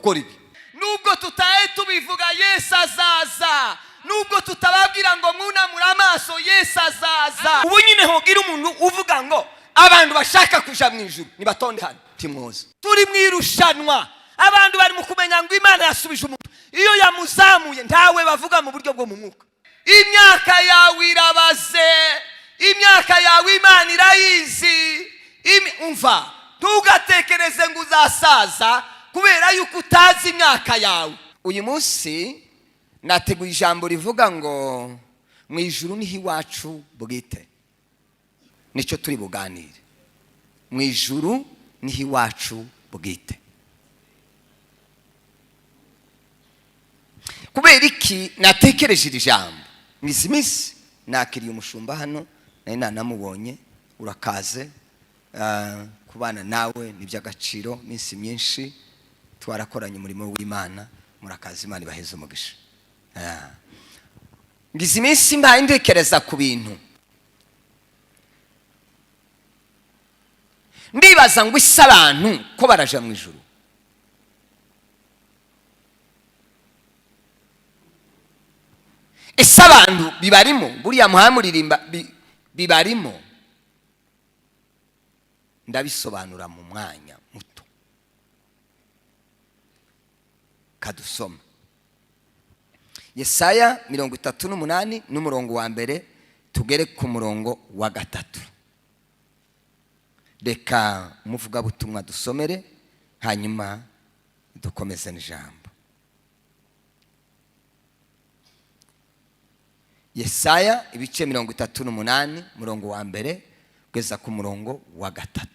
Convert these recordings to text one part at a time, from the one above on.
gukora ibi. Nubwo tutaye tubivuga Yesu azaza, nubwo tutababwira ngo mwunamure amaso Yesu azaza, ubu nyine hogira umuntu uvuga ngo abantu bashaka kuja mu ijuru nibatonde hano timwoza. Turi mwirushanwa, abantu bari mu kumenya ngo Imana yasubije umuntu. Iyo yamuzamuye ntawe bavuga mu buryo bwo mu mwuka. Imyaka yawe irabaze, imyaka yawe Imana irayizi. Umva, ntugatekereze ngo uzasaza kubera yuko utazi imyaka yawe. Uyu munsi nateguye ijambo rivuga ngo mu ijuru niho iwacu bwite. Nicyo turi buganire. Mu ijuru niho iwacu bwite. Kubera iki natekereje iri jambo? Misi nakiriye umushumba hano, nari nanamubonye, urakaze kubana nawe n'iby'agaciro, minsi myinshi twarakoranye umurimo w'Imana, murakaze, Imana ibaheze umugisha. Ngize iminsi mbaye ndekereza ku bintu, ndibaza ngo isi abantu ko baraja mu ijuru. Ese abantu bibarimo? Buriya muhamuririmba bibarimo? Ndabisobanura mu mwanya muto. Kadusoma Yesaya 38 n'umurongo wa mbere tugere ku murongo wa 3. Reka umuvuga butumwa dusomere hanyuma dukomeze n'ijambo. Yesaya ibice 38 murongo wa mbere kugeza ku murongo wa 3.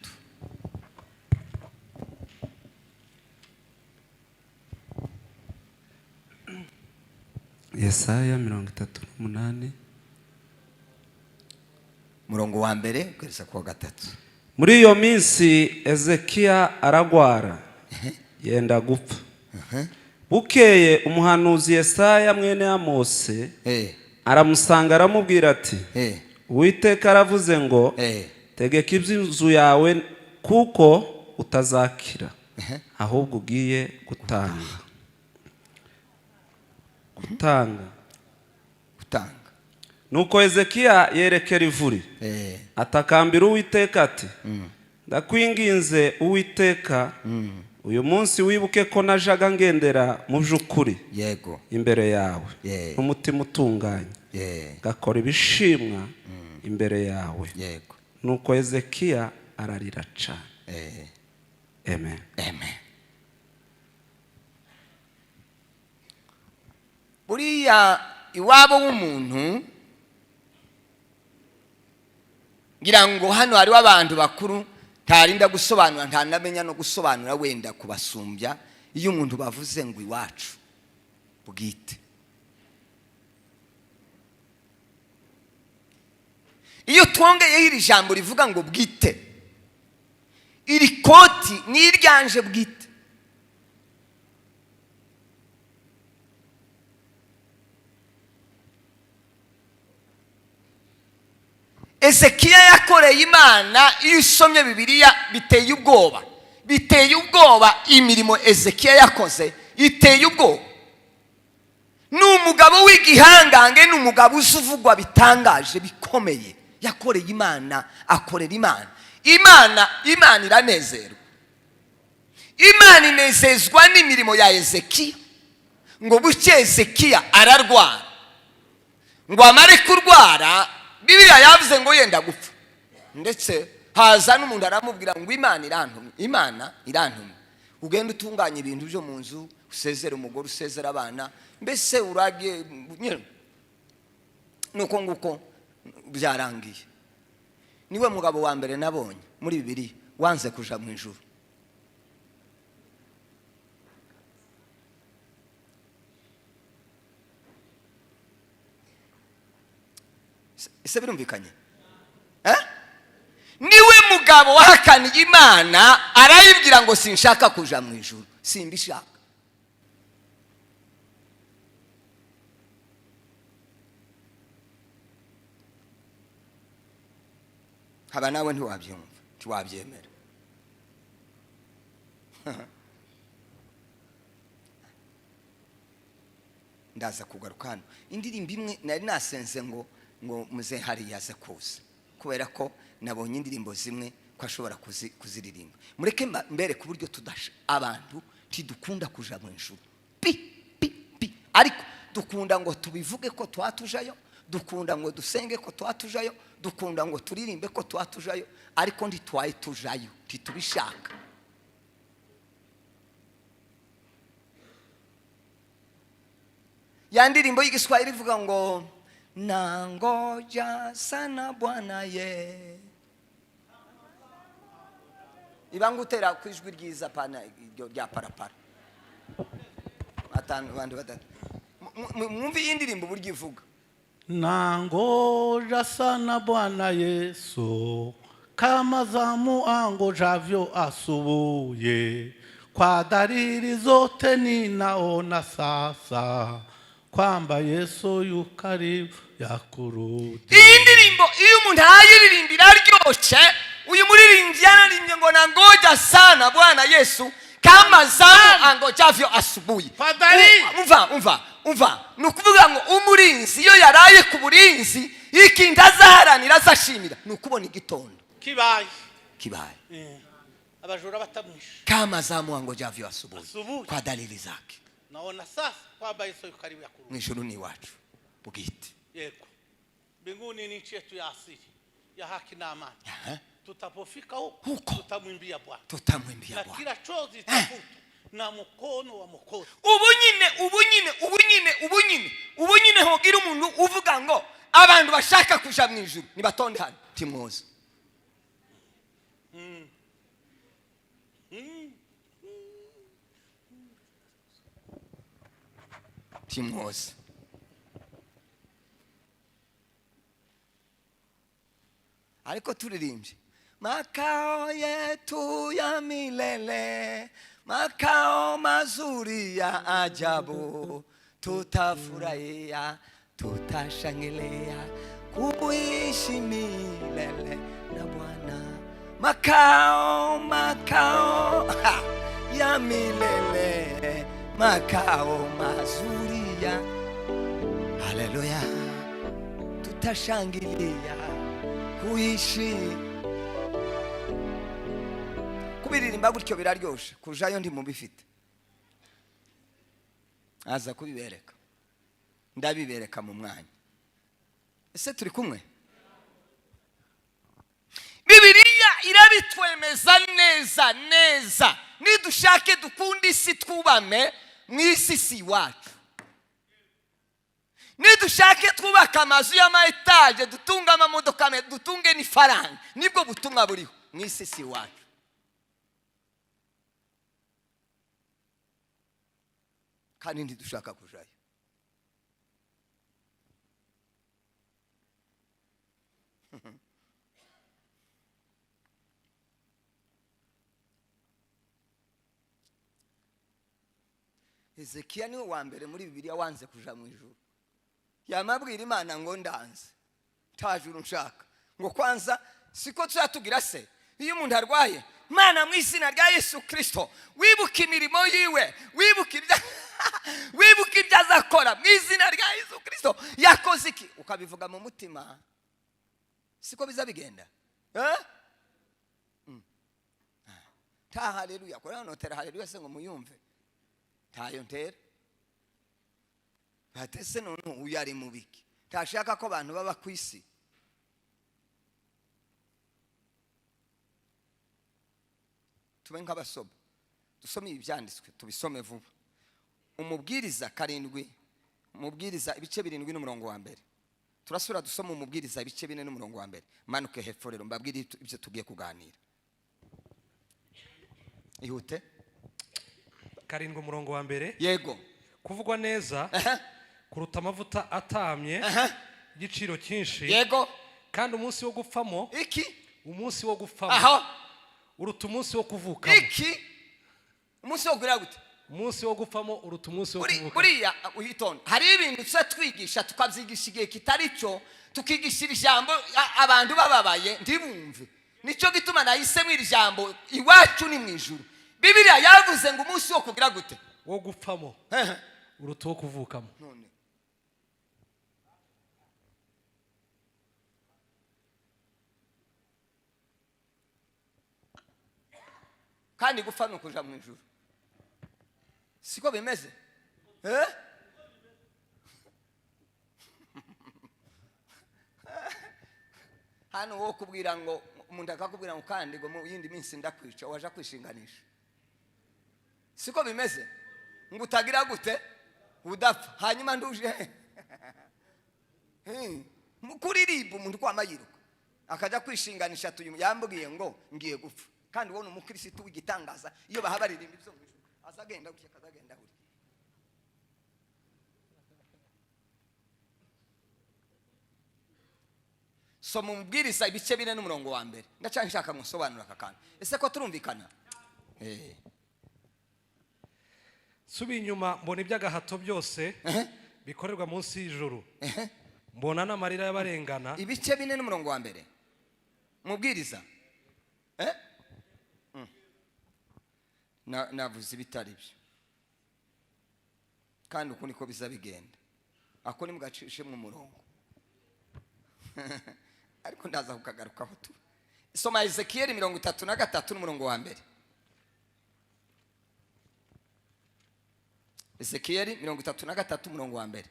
Yesaya 38 murongo wa mbere kugeza ku wa 3. Muri iyo minsi Ezekiya aragwara yenda gupfa. Bukeye umuhanuzi Yesaya mwene Amose aramusanga aramubwira ati Uwiteka aravuze ngo tegeka iby'inzu yawe kuko utazakira ahubwo ugiye gutanga. Nuko Ezekiya yerekera ivuri atakambira Uwiteka ati ndakwinginze Uwiteka uyu munsi wibuke ko najaga ngendera mu by'ukuri yego imbere yawe n'umutima utunganye gakora ibishimwa imbere yawe. Yego. Nuko Ezekiya ararira cyane. Amen. Amen. Buriya iwabo w'umuntu ngira ngo hano hariho abantu bakuru ntarinda gusobanura, ntanamenya no gusobanura wenda kubasumbya iyo umuntu bavuze ngo iwacu bwite. Iyo twongeyeho iri jambo rivuga ngo bwite, iri koti ni iryanje bwite. Ezekiya yakoreye Imana. Iyo usomye Bibiliya biteye ubwoba, biteye ubwoba. Imirimo Ezekiya yakoze iteye ubwoba. Ni umugabo w'igihangange, ni umugabo uzuvugwa bitangaje bikomeye. Yakoreye Imana, akorera Imana. Imana iranezerwa. Imana inezezwa n'imirimo ya Ezekiya. Ngo buke Ezekiya ararwara, ngo amare kurwara Bibiliya yavuze ngo yenda gupfa. Ndetse haza n'umuntu aramubwira ngo Imana irantumye ugenda utunganya ibintu byo mu nzu, usezera umugore, usezera abana, mbese urage nuko nguko byarangiye. Niwe mugabo wa mbere nabonye muri Bibiliya wanze kuja mu ijuru. Ese birumvikanye? Niwe mugabo wahakaniye Imana, arayibwira ngo sinshaka kuja mu ijuru, simbishaka. Haba nawe ntiwabyumva, ntiwabyemera. ndaza kugaruka hano indirimbo imwe nari nasenze ngo muze hari yaze kuza kubera ko nabonye indirimbo zimwe ko ashobora kuziririmba mureke mbere ku buryo tudasha abantu tidukunda kuja mu ijuru ariko dukunda ngo tubivuge ko twatujayo dukunda ngo dusenge ko twatujayo dukunda ngo turirimbe ko twatujayo ariko ntitwaye tujayo titubishaka ya ndirimbo y'igiswahili ivuga ngo nangoja sana Bwana ye ibangutera kwijwi ryiza pana rya parapara atanu bandi batatu mwumve iyi ndirimbo buryo ivuga nangoja sana Bwana Yesu kama zamu angojavyo asubuye kwa dalili zote ninaona sasa kwamba Yesu yukaribu yakurudi. Iyi ndirimbo iyo umuntu ayiririmbira ryoshe uyu muririmbyi yararimbye ngo nangoja sana Bwana Yesu kama zamu angojavyo asubuhi. Umva nukuvuga ngo umurinzi iyo yaraye ku burinzi ikintu azaharanira azashimira nukubona igitondo kibaye abajura batamwisha kama zamu angojavyo asubuhi kwa dalili zake naona sasa kwamba Yesu karibu yakurudi mwishuru ni watu bugiti yego mbinguni ni nchi yetu ya asili ya haki na amani tutapofika huko tutamwimbia Bwana na kila chozi tafuta na mkono wa Mwokozi ubunyine hogira umuntu uvuga ngo abantu bashaka kuja mu ijuru ni batonde hano timwoza timwoza ariko turirimbye makao yetu ya milele makao mazuri ya ajabu tutafurahia tutashangilia kuishi milele na Bwana makao ya milele makao mazuri ya haleluya tutashangilia kuishi kubiririmba gutyo biraryoshe kujayo ndi mubifite aza kubibereka ndabibereka mu mwanya ese turi kumwe Bibiliya irabitwemeza neza nidushake dukunda isi twubame mwisi si wacu nidushake twubaka amazu y'amaetaje dutunga amamodoka dutunge n'ifaranga nibwo butumwa buriho mwisi si wacu kandi ntidushaka kujayo Hezekiya niwe wa mbere muri Bibiliya wanze kuja mu ijuru yamabwira Imana ngo ndanze tajuru nshaka ngo kwanza siko tuzatugira se iyo umuntu arwaye Mana mu izina rya Yesu Kristo wibuka imirimo yiwe wibuka ibyo azakora mu izina rya Yesu Kristo yakoze iki ukabivuga mu mutima siko bizabigenda ta haleluya kora notera haleluya se ngo muyumve tayo ntera batese none uyari mubiki tashaka ko abantu baba kwisi tube nk'abasoba dusome ibyanditswe tubisome vuba umubwiriza 7 umubwiriza ibice 7 n'umurongo wa mbere turasura dusoma umubwiriza ibice 4 n'umurongo wa mbere manuke hepfo rero mbabwira ibyo tugiye kuganira ihute 7 umurongo wa mbere yego kuvugwa neza kuruta amavuta atamye igiciro cyinshi yego kandi umunsi wo gupfamo iki umunsi wo gupfamo uruta umunsi wo kuvukamo iki umunsi wo gura gute umunsi wo gupfamo uruta umunsi wo kuvukamo buriya uhitonda hari ibintu twigisha tukabyigisha igihe kitari cyo tukigishira ijambo abantu bababaye ndibumve nico gituma nahisemo iri jambo iwacu ni mu ijuru Bibiliya yavuze ngo umunsi wo kugira gute wo gupfamo uruta uwo kuvukamo. none kandi gupfa ni ukuja mu ijuru, siko bimeze hano wo kubwira ngo umuntu akakubwira ngo kandi ngo mu yindi minsi ndakwica, waje kwishinganisha, siko bimeze, ngo utagira gute udapfa hanyuma nduje kuririmba umuntu kwama yiruka akajya kwishinganisha. Yambwiye ngo ngiye gupfa, kandi wowe umukristo w'igitangaza iyo bahabaririmba ibyo mu ijuru azagenda gutya kazagenda gutya. So mubwiriza ibice 4 n'umurongo wa mbere ndacanye nshaka musobanura aka kantu. Ese ko turumvikana? Subi inyuma mbona iby'agahato byose bikorerwa munsi y'ijuru, mbona n'amarira y'abarengana. Ibice 4 n'umurongo wa mbere mubwiriza navuze ibitari byo, kandi uko niko biza bigenda, ako ni mugacishe mu murongo ariko ndaza kukagarukaho tu. Soma Ezekiel 33 n'umurongo wa mbere. Ezekiel 33 umurongo wa mbere.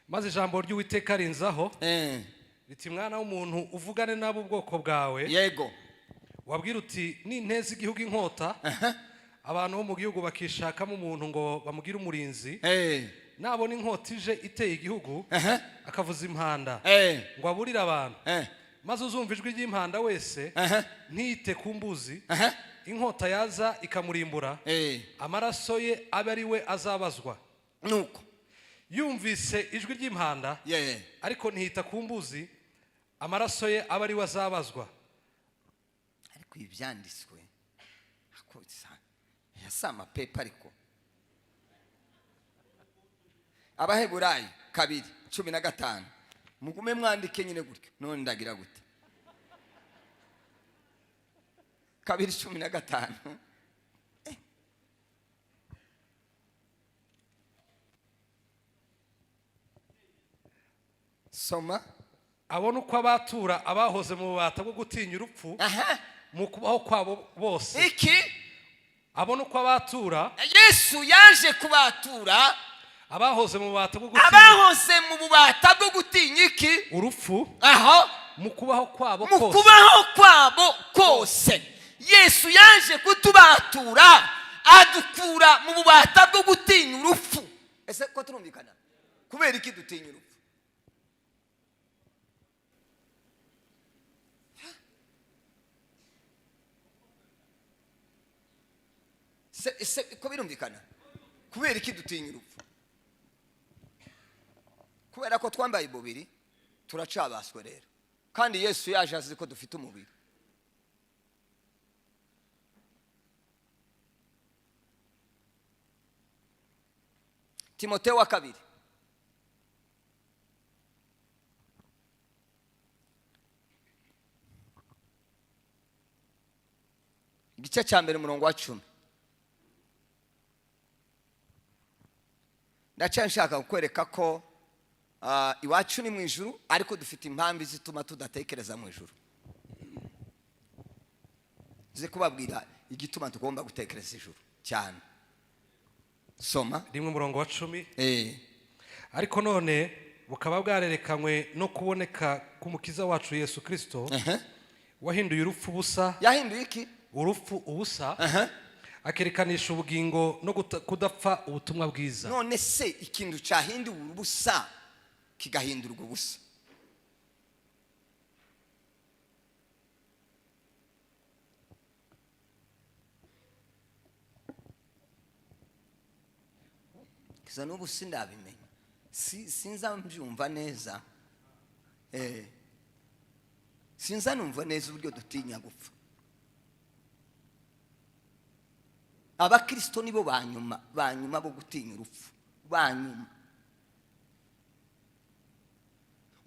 Maze ijambo ry'Uwiteka rinzaho riti, mwana w'umuntu, uvugane n'abo ubwoko bwawe. Yego. Wabwira uti, ninteza igihugu inkota, abantu bo mu gihugu bakishakamo umuntu ngo bamugire umurinzi, nabona inkota ije iteye igihugu akavuza impanda ngo aburire abantu, maze uzumva ijwi ry'impanda wese ntiyite ku mbuzi, inkota yaza ikamurimbura, amaraso ye abe ari we azabazwa. Nuko yumvise ijwi ry'impanda ariko ntiyita ku mbuzi, amaraso ye abe ari we azabazwa. Ariko ibyanditswe yasama pepa, ariko Abaheburayo 2:15 mugume mwandike nyine gutyo. None ndagira gute 2:15 soma. Abona uko abatura abahoze mu bubata bwo gutinya urupfu mu kubaho kwabo bose. Iki abona uko abatura Yesu yaje kubatura abahoze mu bubata bwo gutinya, abahoze mu bubata bwo gutinya iki? Urupfu. Aho mu kubaho kwabo kose, mu kubaho kwabo kose Yesu yaje kutubatura adukura mu bubata bwo gutinya urupfu. Ese ko turumvikana? Kubera iki dutinya urupfu? Ese ko birumvikana? Kubera iki dutinya urupfu? Kubera ko twambaye umubiri turacabaswe rero, kandi Yesu yaje azi ko dufite umubiri. Timoteyo 2 igice cya mbere umurongo wa 10. Ndacyari nshaka kukwereka ko iwacu ni mu ijuru, ariko dufite impamvu zituma tudatekereza mu ijuru. Nze kubabwira igituma tugomba gutekereza ijuru cyane. Soma 1:10. Ariko none bukaba bwarerekanywe no kuboneka k'umukiza wacu Yesu Kristo, wahinduye urupfu ubusa. Yahinduye iki? Urupfu ubusa, akerekanisha ubugingo no kudapfa ubutumwa bwiza. None se ikintu cyahinduye ubusa kigahindurwa ubusa, kiza n'ubu sindabimenya, sinza mbyumva neza, sinza numva neza uburyo dutinya gupfa. Abakristo nibo banyuma bo gutinya urupfu, banyuma.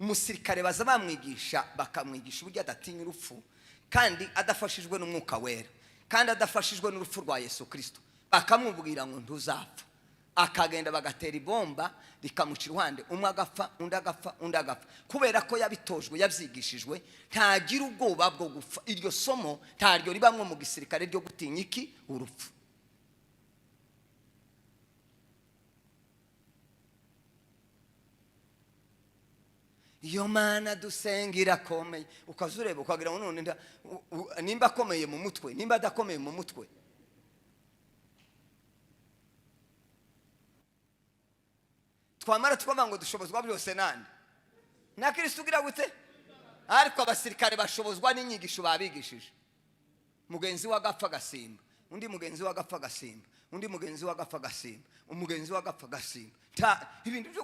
umusirikare baza bamwigisha bakamwigisha uburyo adatinya urupfu kandi adafashijwe n'umwuka wera kandi adafashijwe n'urupfu rwa Yesu Kristo, bakamubwira ngo ntuzapfa, akagenda bagatera ibomba rikamuca iruhande, umwe agapfa undi agapfa undi agapfa, kubera ko yabitojwe yabyigishijwe ntagira ubwoba bwo gupfa. Iryo somo ntaryo ribamwe mu gisirikare ryo gutinya iki? Urupfu. Iyo Mana dusengira komeye, ukazureba ukagira ngo none nimba akomeye mu mutwe nimba adakomeye mu mutwe. Twamara tukavuga ngo dushobozwa byose nande na Kristo ugira gute, ariko abasirikare bashobozwa n'inyigisho babigishije. Mugenzi wagapfa gasimba, undi mugenzi wagapfa gasimba, undi mugenzi wagapfa gasimba, umugenzi wagapfa gasimba. Ibintu byo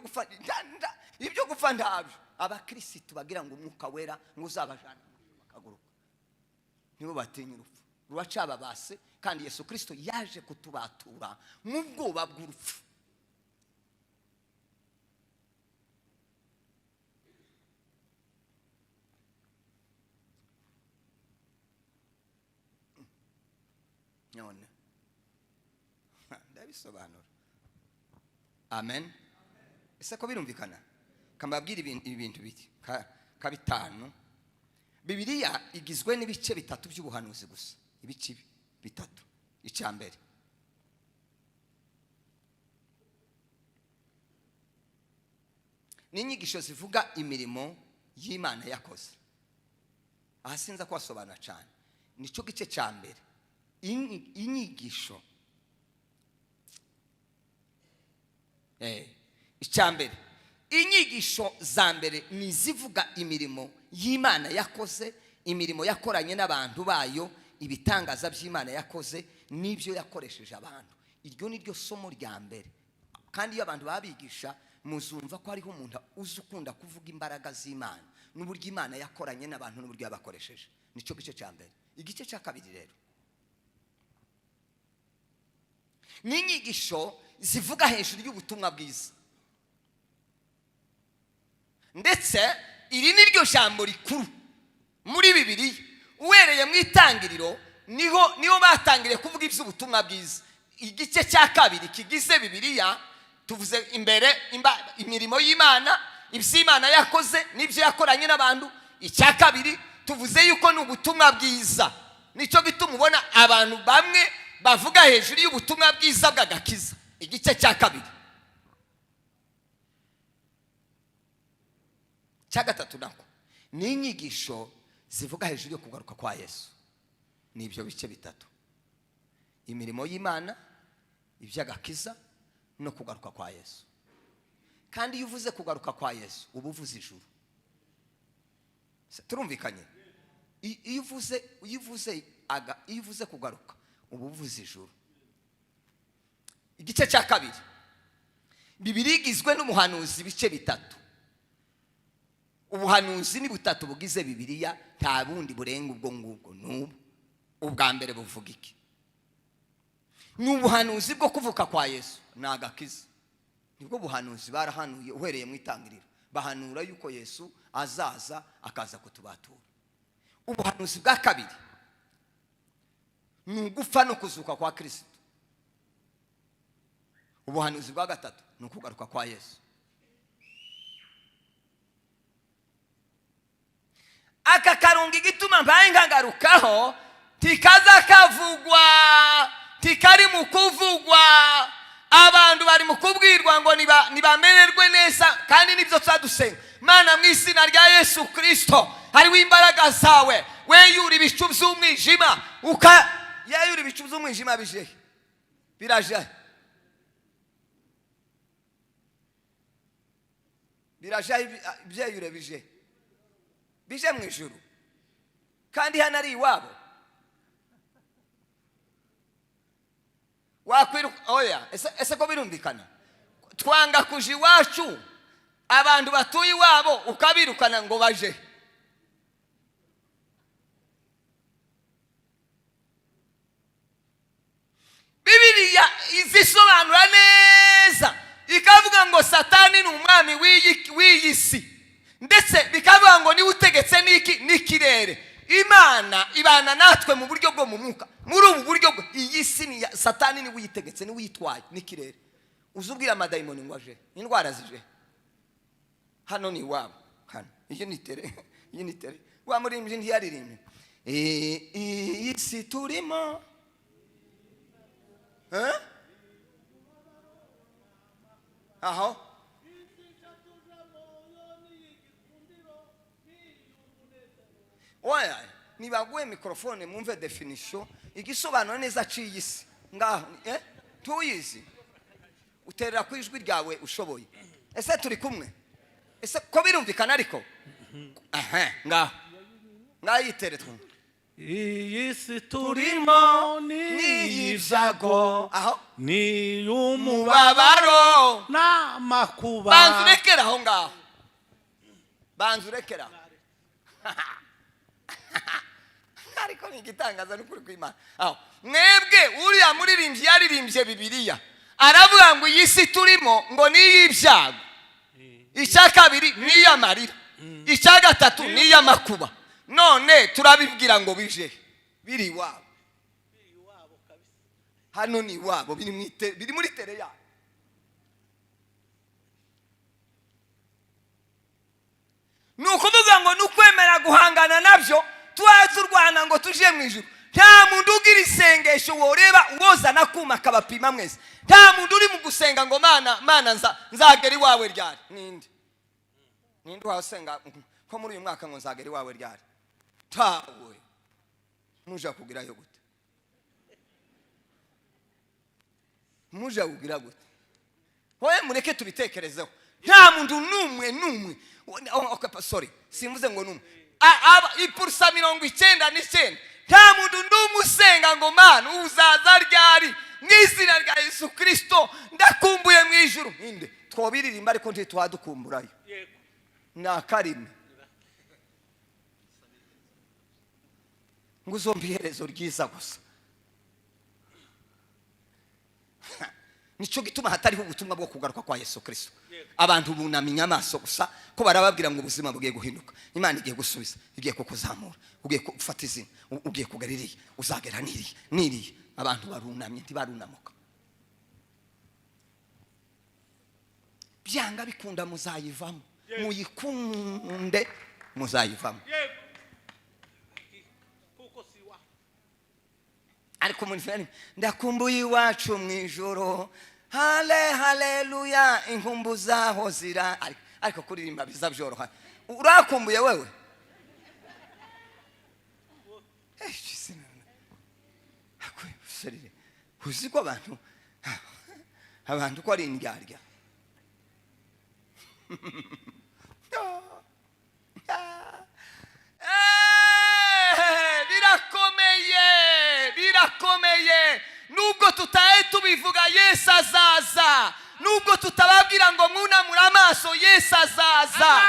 gupfa ndabyo abakristo bagira ngo umwuka wera ngo uzabajana bakaguruka, nibo batinya urupfu ruracababase. Kandi Yesu Kristo yaje kutubatura mu bwoba bw'urupfu. None ndabisobanura. Amen. Ese ko birumvikana? Kambabwira ibintu biti ka bitanu. Bibiliya igizwe n'ibice bitatu by'ubuhanuzi gusa, ibice bitatu. Icyambere n'inyigisho zivuga imirimo y'Imana yakoze. Aha sinza kwasobanura cyane, nico gice cyambere. Inyigisho icyambere, inyigisho za mbere ni zivuga imirimo y'Imana yakoze, imirimo yakoranye n'abantu bayo, ibitangaza by'Imana yakoze n'ibyo yakoresheje abantu. Iryo ni ryo somo rya mbere. Kandi iyo abantu babigisha muzumva ko hariho umuntu uzi ukunda kuvuga imbaraga z'Imana n'uburyo Imana yakoranye n'abantu n'uburyo yabakoresheje. Nico gice cya mbere. Igice cya kabiri rero n'inyigisho zivuga hejuru y'ubutumwa bwiza, ndetse iri ni ryo jambo rikuru muri Bibiliya. Uhereye mu itangiriro niho batangiriye kuvuga iby'ubutumwa bwiza. Igice cya kabiri kigize Bibiliya tuvuze imbere imirimo y'Imana, iby'Imana yakoze n'ibyo yakoranye n'abantu. Icya kabiri tuvuze yuko ni ubutumwa bwiza. Nicyo gituma ubona abantu bamwe bavuga hejuru y'ubutumwa bwiza bw'agakiza. Igice cya kabiri. Cya gatatu nako ni inyigisho zivuga hejuru yo kugaruka kwa Yesu. Ni ibyo bice bitatu: imirimo y'Imana, iby'agakiza no kugaruka kwa Yesu. Kandi iyo uvuze kugaruka kwa Yesu uba uvuze ijuru. Turumvikanye? Iyo uvuze kugaruka uba uvuze ijuru. Igice cya kabiri, Bibiliya igizwe n'umuhanuzi ibice bitatu. Ubuhanuzi ni butatu bugize Bibiliya, nta bundi burenga ubwo ngubwo. N'ubu ubwa mbere buvuga iki? Ni ubuhanuzi bwo kuvuka kwa Yesu n'agakiza. Nibwo buhanuzi barahanuye uhereye mu itangiriro. Bahanura yuko Yesu azaza akaza kutubatura. Ubuhanuzi bwa kabiri ni ugupfa no kuzuka kwa Kristo. Ubuhanuzi bwa gatatu ni ukugaruka kwa Yesu. Aka karungi gituma mbaye ngagarukaho tikaza kavugwa, tikari mu kuvugwa. Abantu bari mu kubwirwa ngo nibamenerwe neza, kandi nibyo twadusenga. Mana, mu izina rya Yesu Kristo hariho imbaraga zawe. Weyura ibicu by'umwijima, yayura ibicu by'umwijima bije biraje byeyure bije mu ijuru, kandi hano ari iwabo. Wakwiruka oya, ese ko birumvikana? Twanga kuja iwacu abantu batuye iwabo ukabirukana ngo baje. Bibiliya izisobanura neza ikavuga ngo Satani ni umwami w'iyi si. ndetse bikavuga ngo niwe utegetse n'ikirere. Imana ibana natwe mu buryo bwo mu mwuka. Muri ubu buryo bwo iyi si ni Satani niwe uyitegetse, niwe uyitwaye n'ikirere. Uzubwira amadayimoni ngo aje, indwara zije hano ni iwabo. Hano iyi ni tere wa murimbyi ntiyaririmbe iyi si turimo aho oya nibaguye mikrofone mwumve definition igisobanuro neza ciyi si ngaho tuyizi uterera ku ijwi ryawe ushoboye. Ese turi kumwe? Ese ko birumvikana ariko ngaho ngayitere twumve. Iyi si turimo ni ibyago, aho ni umubabaro n'amakuba. banza urekera aho ngaho, banza urekera ariko ni igitangaza n'ukuri kw'Imana. Aho mwebwe uriya muririmbyi yaririmbye Bibiliya aravuga ngo iyi si turimo ngo ni iy'ibyago, icya kabiri ni iy'amarira, icya gatatu ni iy'amakuba. None turabibwira ngo bije biri iwabo, hano ni iwabo, biri muri tere yabo. Ni ukuvuga ngo ni ukwemera guhangana nabyo, tuba turwana ngo tuje mu ijuru. Nta muntu ugira isengesho woreba uwozana kuma akabapima mwese. Nta muntu uri mu gusenga ngo mana nzagera iwawe ryari. Ninde wasenga ko muri uyu mwaka ngo nzagera iwawe ryari? Tawe muja kugirayo gute? Muja kugira gute? Hoye mureke tubitekerezeho. Nta muntu numwe okay, sorry simvuze ngo numwe ipursa 99 nta muntu numwe usenga ngo mana uzaza ryari mw'izina rya Yesu Kristo ndakumbuye mu ijuru. Ninde twobiririmba ariko ntitwadukumburayo na karime ngo uzomba iherezo ryiza gusa. Nico gituma hatariho ubutumwa bwo kugaruka kwa Yesu Kristo. Abantu bunamenya amaso gusa ko barababwira ngo ubuzima bugiye guhinduka, Imana igiye gusubiza, igiye kukuzamura, ugiye gufata izina, ugiye kugaririye, uzagera niriye. Abantu barunamye ntibarunamuka. Byanga bikunda muzayivamo, muyikunde muzayivamo. Ariko munifani ndakumbuye iwacu mu ijoro, haleluya, inkumbu zaho zira. Ariko kuririmba biza byoroha. Urakumbuye wewe? Uzi ko abantu ko ari indyarya. Birakomeye nubwo tutaye tubivuga Yesu azaza, nubwo tutababwira ngo mwunamure amaso Yesu azaza.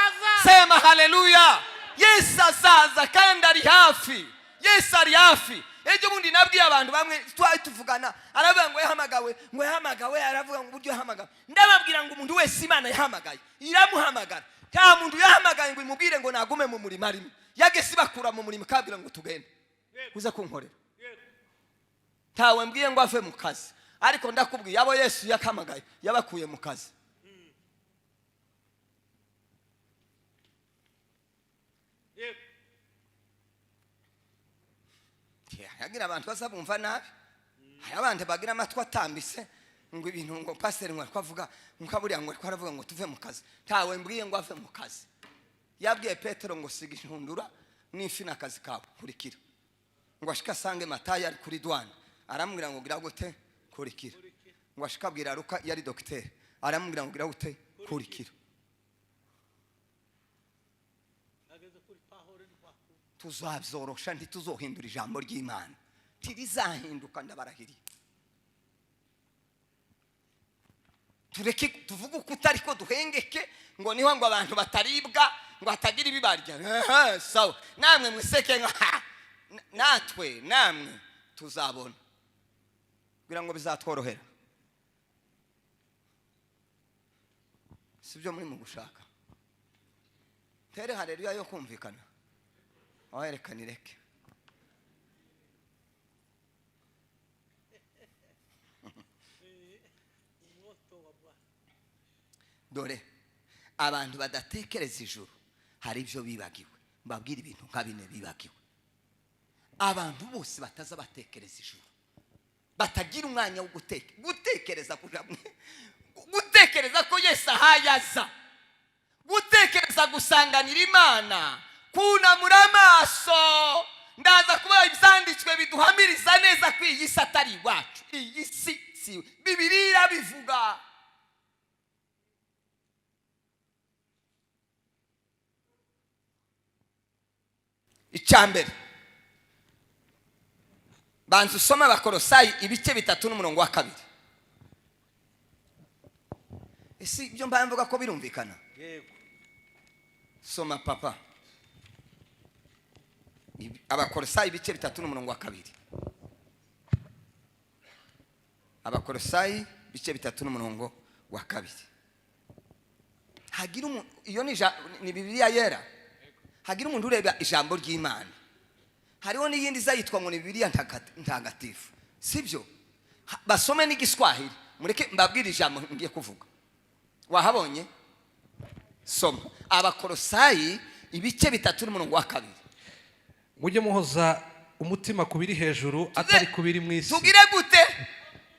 Sema haleluya. Yesu azaza kandi ari hafi. Yesu ari hafi. Ejo bundi nabwiye abantu bamwe twaye tuvugana, aravuga ngo yahamagawe, aravuga ngo uburyo yahamagawe. Ndababwira ngo umuntu wese Imana yahamagaye iramuhamagara. Nta muntu yahamagaye ngo imubwire ngo nagume mu murimo arimo. Yagese bakura mu murimo kabira ngo tugende uza kunkorera. Tawe mbwiye ngo ave mu kazi, ariko ndakubwiye abo Yesu yakamagaye yabakuye mu kazi. Yagira abantu bazabumva nabi, abandi bagira amatwi atambise ngo ibintu ngo pastor ngo kwavuga mukaburiya ngo kwaravuga ngo tuve mu kazi. Tawe mbwiye ngo ave mu kazi. Yabwiye Petero ngo siga intundura n'ifi n'akazi kawe kurikira. Ngo ashika sange Matayo ari kuri douane, aramubwira ngo gira gute kurikira. Ngo ashika bwira Luka yari docteur, aramubwira ngo gira gute kurikira. Tuzabyorosha ntituzohindura ijambo ry'Imana, tirizahinduka ndabarahiriye. Tureke tuvuga uko utari ko duhengeke ngo niho ngo abantu bataribwa ngo hatagira ibibarya. Sawa namwe mwiseke natwe namwe tuzabona kugira ngo bizatworohera. Sibyo muri mu gushaka. tere haleluya yo kumvikana awerekana ireke dore abantu badatekereza ijuru hari ibyo bibagiwe mbabwira ibintu nka bine bibagiwe abantu bose bataza batekereza ijuru batagira umwanya wo gutekereza gutekereza ko Yesu ahayaza gutekereza gusanganira Imana kunamura amaso ndaza kuba ibyanditswe biduhamiriza neza ko iyi si atari iwacu iyi si Bibiliya bivuga icyambere banza usoma Abakolosayi ibice 3:2 ese ibyo mvuga ko birumvikana yego soma papa Abakolosayi ibice 3:2 Abakolosayi ibice 3:2 hagira umuntu iyo ni Bibiliya yera hagira umuntu ureba ijambo ry'Imana hariho n'iyindi zayitwa ngo ni Bibiliya ntagatifu sibyo basome n'igiswahili mureke mbabwire ijambo ngiye kuvuga wahabonye soma Abakolosayi ibice 3:2 mujye muhoza umutima kubiri hejuru atari kubiri mu isi tugire gute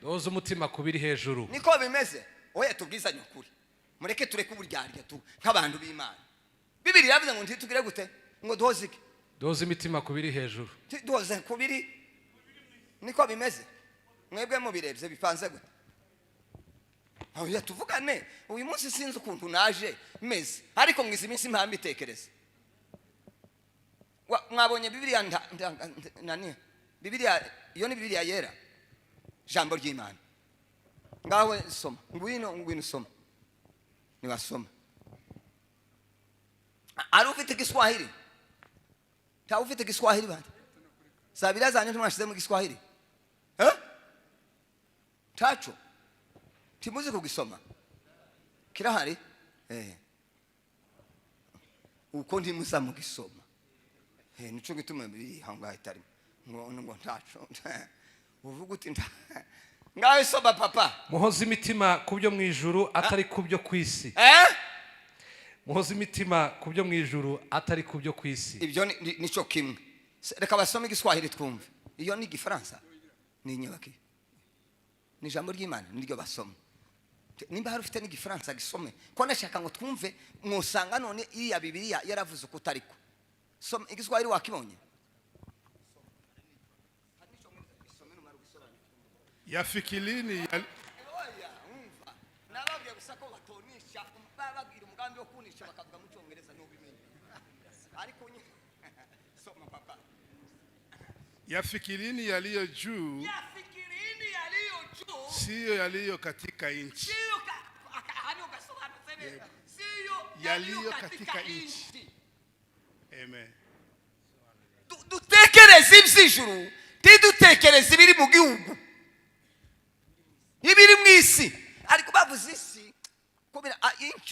doza umutima kubiri hejuru niko bimeze oya tubwizanye ukuri mureke tureke uburyarya nk'abantu b'Imana Bibiliya yavuze ngo ntitugire gute ngo duhozike doza imitima kubiri hejuru doza kubiri niko bimeze mwebwe mubirebye bipanze gute oya tuvugane uyu munsi sinzi ukuntu naje meze ariko mwiza iminsi impambi itekereza mwabonye Bibiliya nani Bibiliya iyo ni Bibiliya yera jambo ry'Imana ngawe soma ngwino soma niwasoma ari ufite Kiswahili ta ufite Kiswahili bandi sabira zanyu tumwashize mu Kiswahili tacho timuzi kugisoma kirahari uko ndi musa mu gisoma nico gituma biri hanga itari ngo tacho uvuga uti ngawe soba papa muhoza imitima kubyo mu ijuru atari kubyo kwisi muhoza imitima kubyo mu ijuru atari kubyo kwisi ibyo nico kimwe reka basome Igiswahili twumve iyo ni Igifaransa ni nyabaki ni ijambo ry'Imana niryo basoma nimba hari ufite n'Igifaransa gisome ko nashaka ngo twumve mwusanga none iya Bibiliya yaravuze ko utariko soma Igiswahili wakibonye yafikilini nababwiye gusa ko batonisha bababwira umugambi wo kunisha bakavuga mu Cyongereza n'ubimenye ariko soma papa yafikirini yaliyo juu siyo yaliyo katika nchi siyo yaliyo katika nchi amen dutekereze iby'ijuru tidutekereze ibiri mu gihugu ibiri mu isi ariko bavuze isi kubera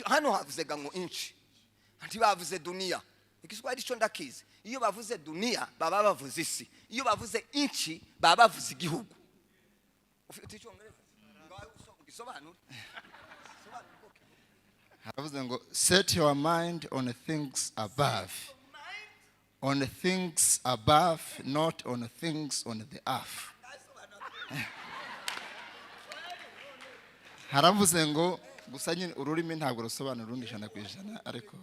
hano havuze ngo inchi anti bavuze dunia Igiswahili cyo ndakize iyo bavuze dunia baba bavuze isi iyo bavuze inchi baba bavuze igihugu ufite icyongereza ngaho ugisobanura haravuze ngo set your mind on the things above on the things above not on the things on the earth haravuze ngo gusa nyine ururimi ntabwo rusobanura urundi 100% ariko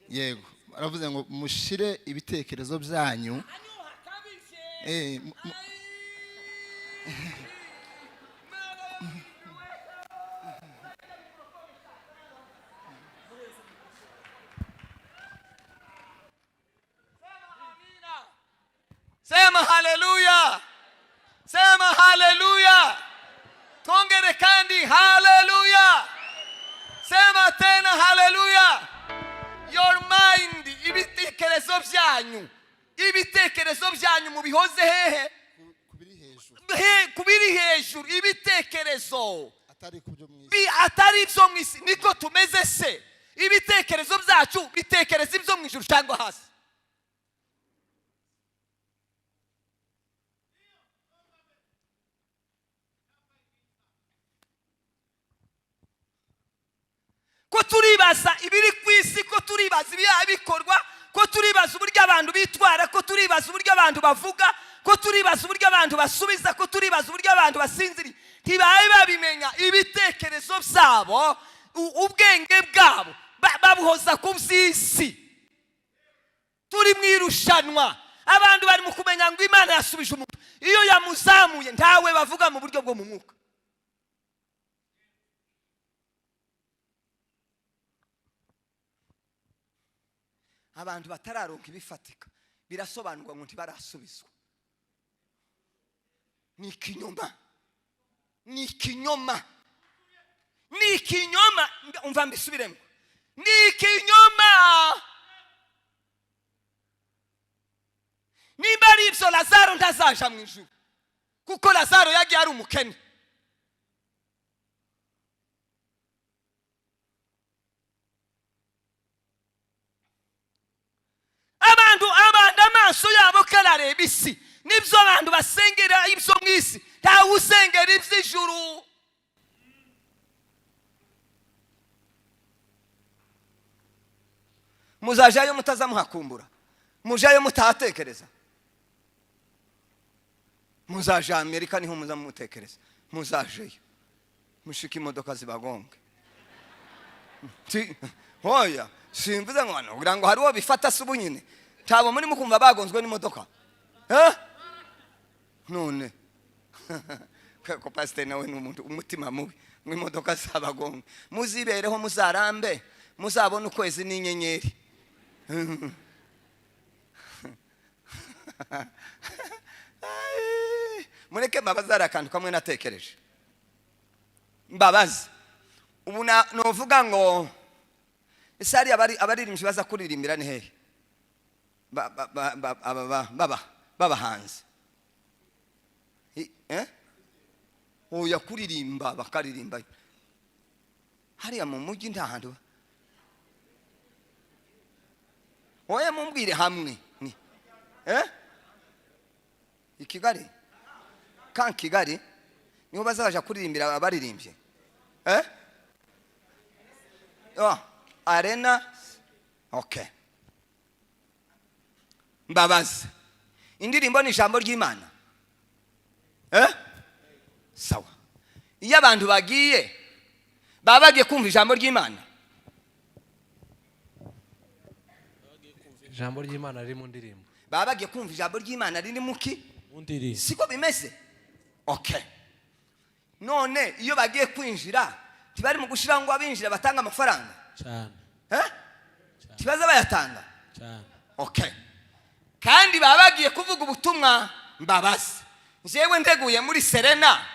yego haravuze ngo mushire ibitekerezo byanyu sema haleluya sema haleluya tongere kandi haleluya sema tena haleluya your mind ibitekerezo byanyu mubihoze hehe kubiri hejuru ibitekerezo atari byo mu isi niko tumeze se ibitekerezo byacu bitekereza ibyo mu ijuru cyangwa hasi. Ko turibaza ibiri ku isi, ko turibaza ibikorwa, ko turibaza uburyo abantu bitwara, ko turibaza uburyo abantu bavuga, ko turibaza uburyo abantu basubiza, ko turibaza uburyo abantu basinzira. Ntibaye babimenya ibitekerezo byabo, ubwenge bwabo babuhoza ku by'isi. Turi mu irushanwa, abantu bari mu kumenya ngo Imana yasubije umuntu. Iyo yamuzamuye ntawe bavuga mu buryo bwo mu mwuka. Abantu batararonka ibifatika birasobanurwa ngo ntibarasubizwa. Ni ikinyoma, ni ikinyoma, ni ikinyoma. Umva mbisubiremo, ni ikinyoma. Niba ari ibyo Lazaro ntazaja mu ijuru, kuko Lazaro yagiye ari umukene. Abantu amaso yabo karareba isi, nibyo abantu basengera ibyo mu isi, ntawe usengera iby'ijuru. Muzajayo mutazamuhakumbura, mujayo mutahatekereza. Muzaja Amerika niho muzamutekereza, muzajeyo mushika imodoka zibagonge. Hoya simvuze ngo hano kugira ngo hari uwo bifata se ubu nyine tabo muri mukumva bagonzwe n'imodoka none ko pastor nawe n'umuntu umutima mubi mw'imodoka zabagonge. Muzibereho muzarambe, muzabona ukwezi n'inyenyeri. Mureke mbabaza akantu kamwe natekereje. Mbabazi ubu novuga ngo isari abaririmbyi baza kuririmbira ni hehe? Baba hanze. Oya kuririmba bakaririmba. Hariya mu mujyi nta hantu. Oya mumbwire hamwe. I Kigali? Kan Kigali? Niho bazaja kuririmbira abaririmbye. Arena. Okay. Mbabazi. Indirimbo ni ijambo ry'Imana. Sawa. Iyo abantu bagiye babagiye kumva ijambo ry'Imana. Ijambo ry'Imana riri mu ndirimbo. Babagiye kumva ijambo ry'Imana riri mu ki? Mu ndirimbo. Siko bimeze? Okay. None iyo bagiye kwinjira tibari mu gushira ngo abinjira batanga amafaranga cyane. Kibaza bayatanga Cyane. Okay. Kandi babagiye kuvuga ubutumwa. Mbabazi jewe ndeguye muri Serena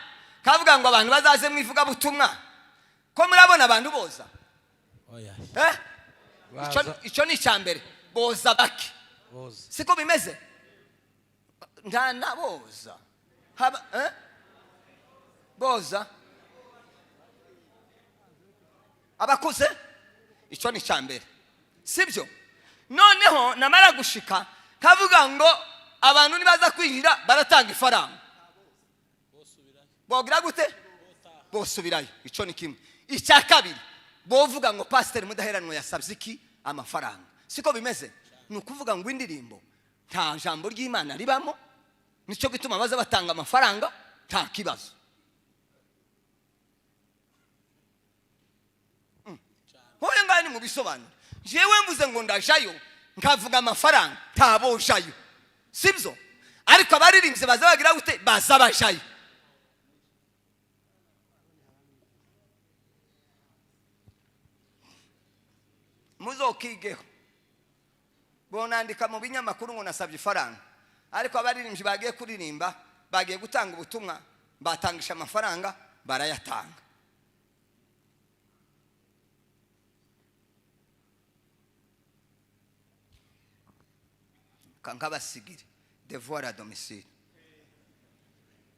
kavuga ngo abantu bazaze mwivuga butumwa, ko murabona abantu boza. Oya. Ico ni cyambere boza baki. Boza. Siko bimeze? Nta naboza. Haba boza abakuze. Ico ni cyambere, sibyo? Noneho namara gushika kavuga ngo abantu nibaza kwinjira baratanga ifaranga. Bogira gute? Bosubirayo. Ico ni kimwe. Icya kabiri bovuga ngo pastor mudaheranwa yasabye iki? Amafaranga. Siko bimeze? Ni ukuvuga ngo indirimbo nta jambo ry'Imana ribamo, nico gituma baza batanga amafaranga nta kibazo. Hoye ngani mu bisobanuro. Jewe mvuze ngo ndajayo nkavuga amafaranga ntabojayo, sibyo? Ariko abaririmbye baza bagira gute? Baza bajayo. Muzokigeho. Bonandika mu binyamakuru ngo nasabye ifaranga, ariko abaririmbyi bagiye kuririmba bagiye gutanga ubutumwa batangisha amafaranga barayatanga. Kankabasigire devoir à domicile.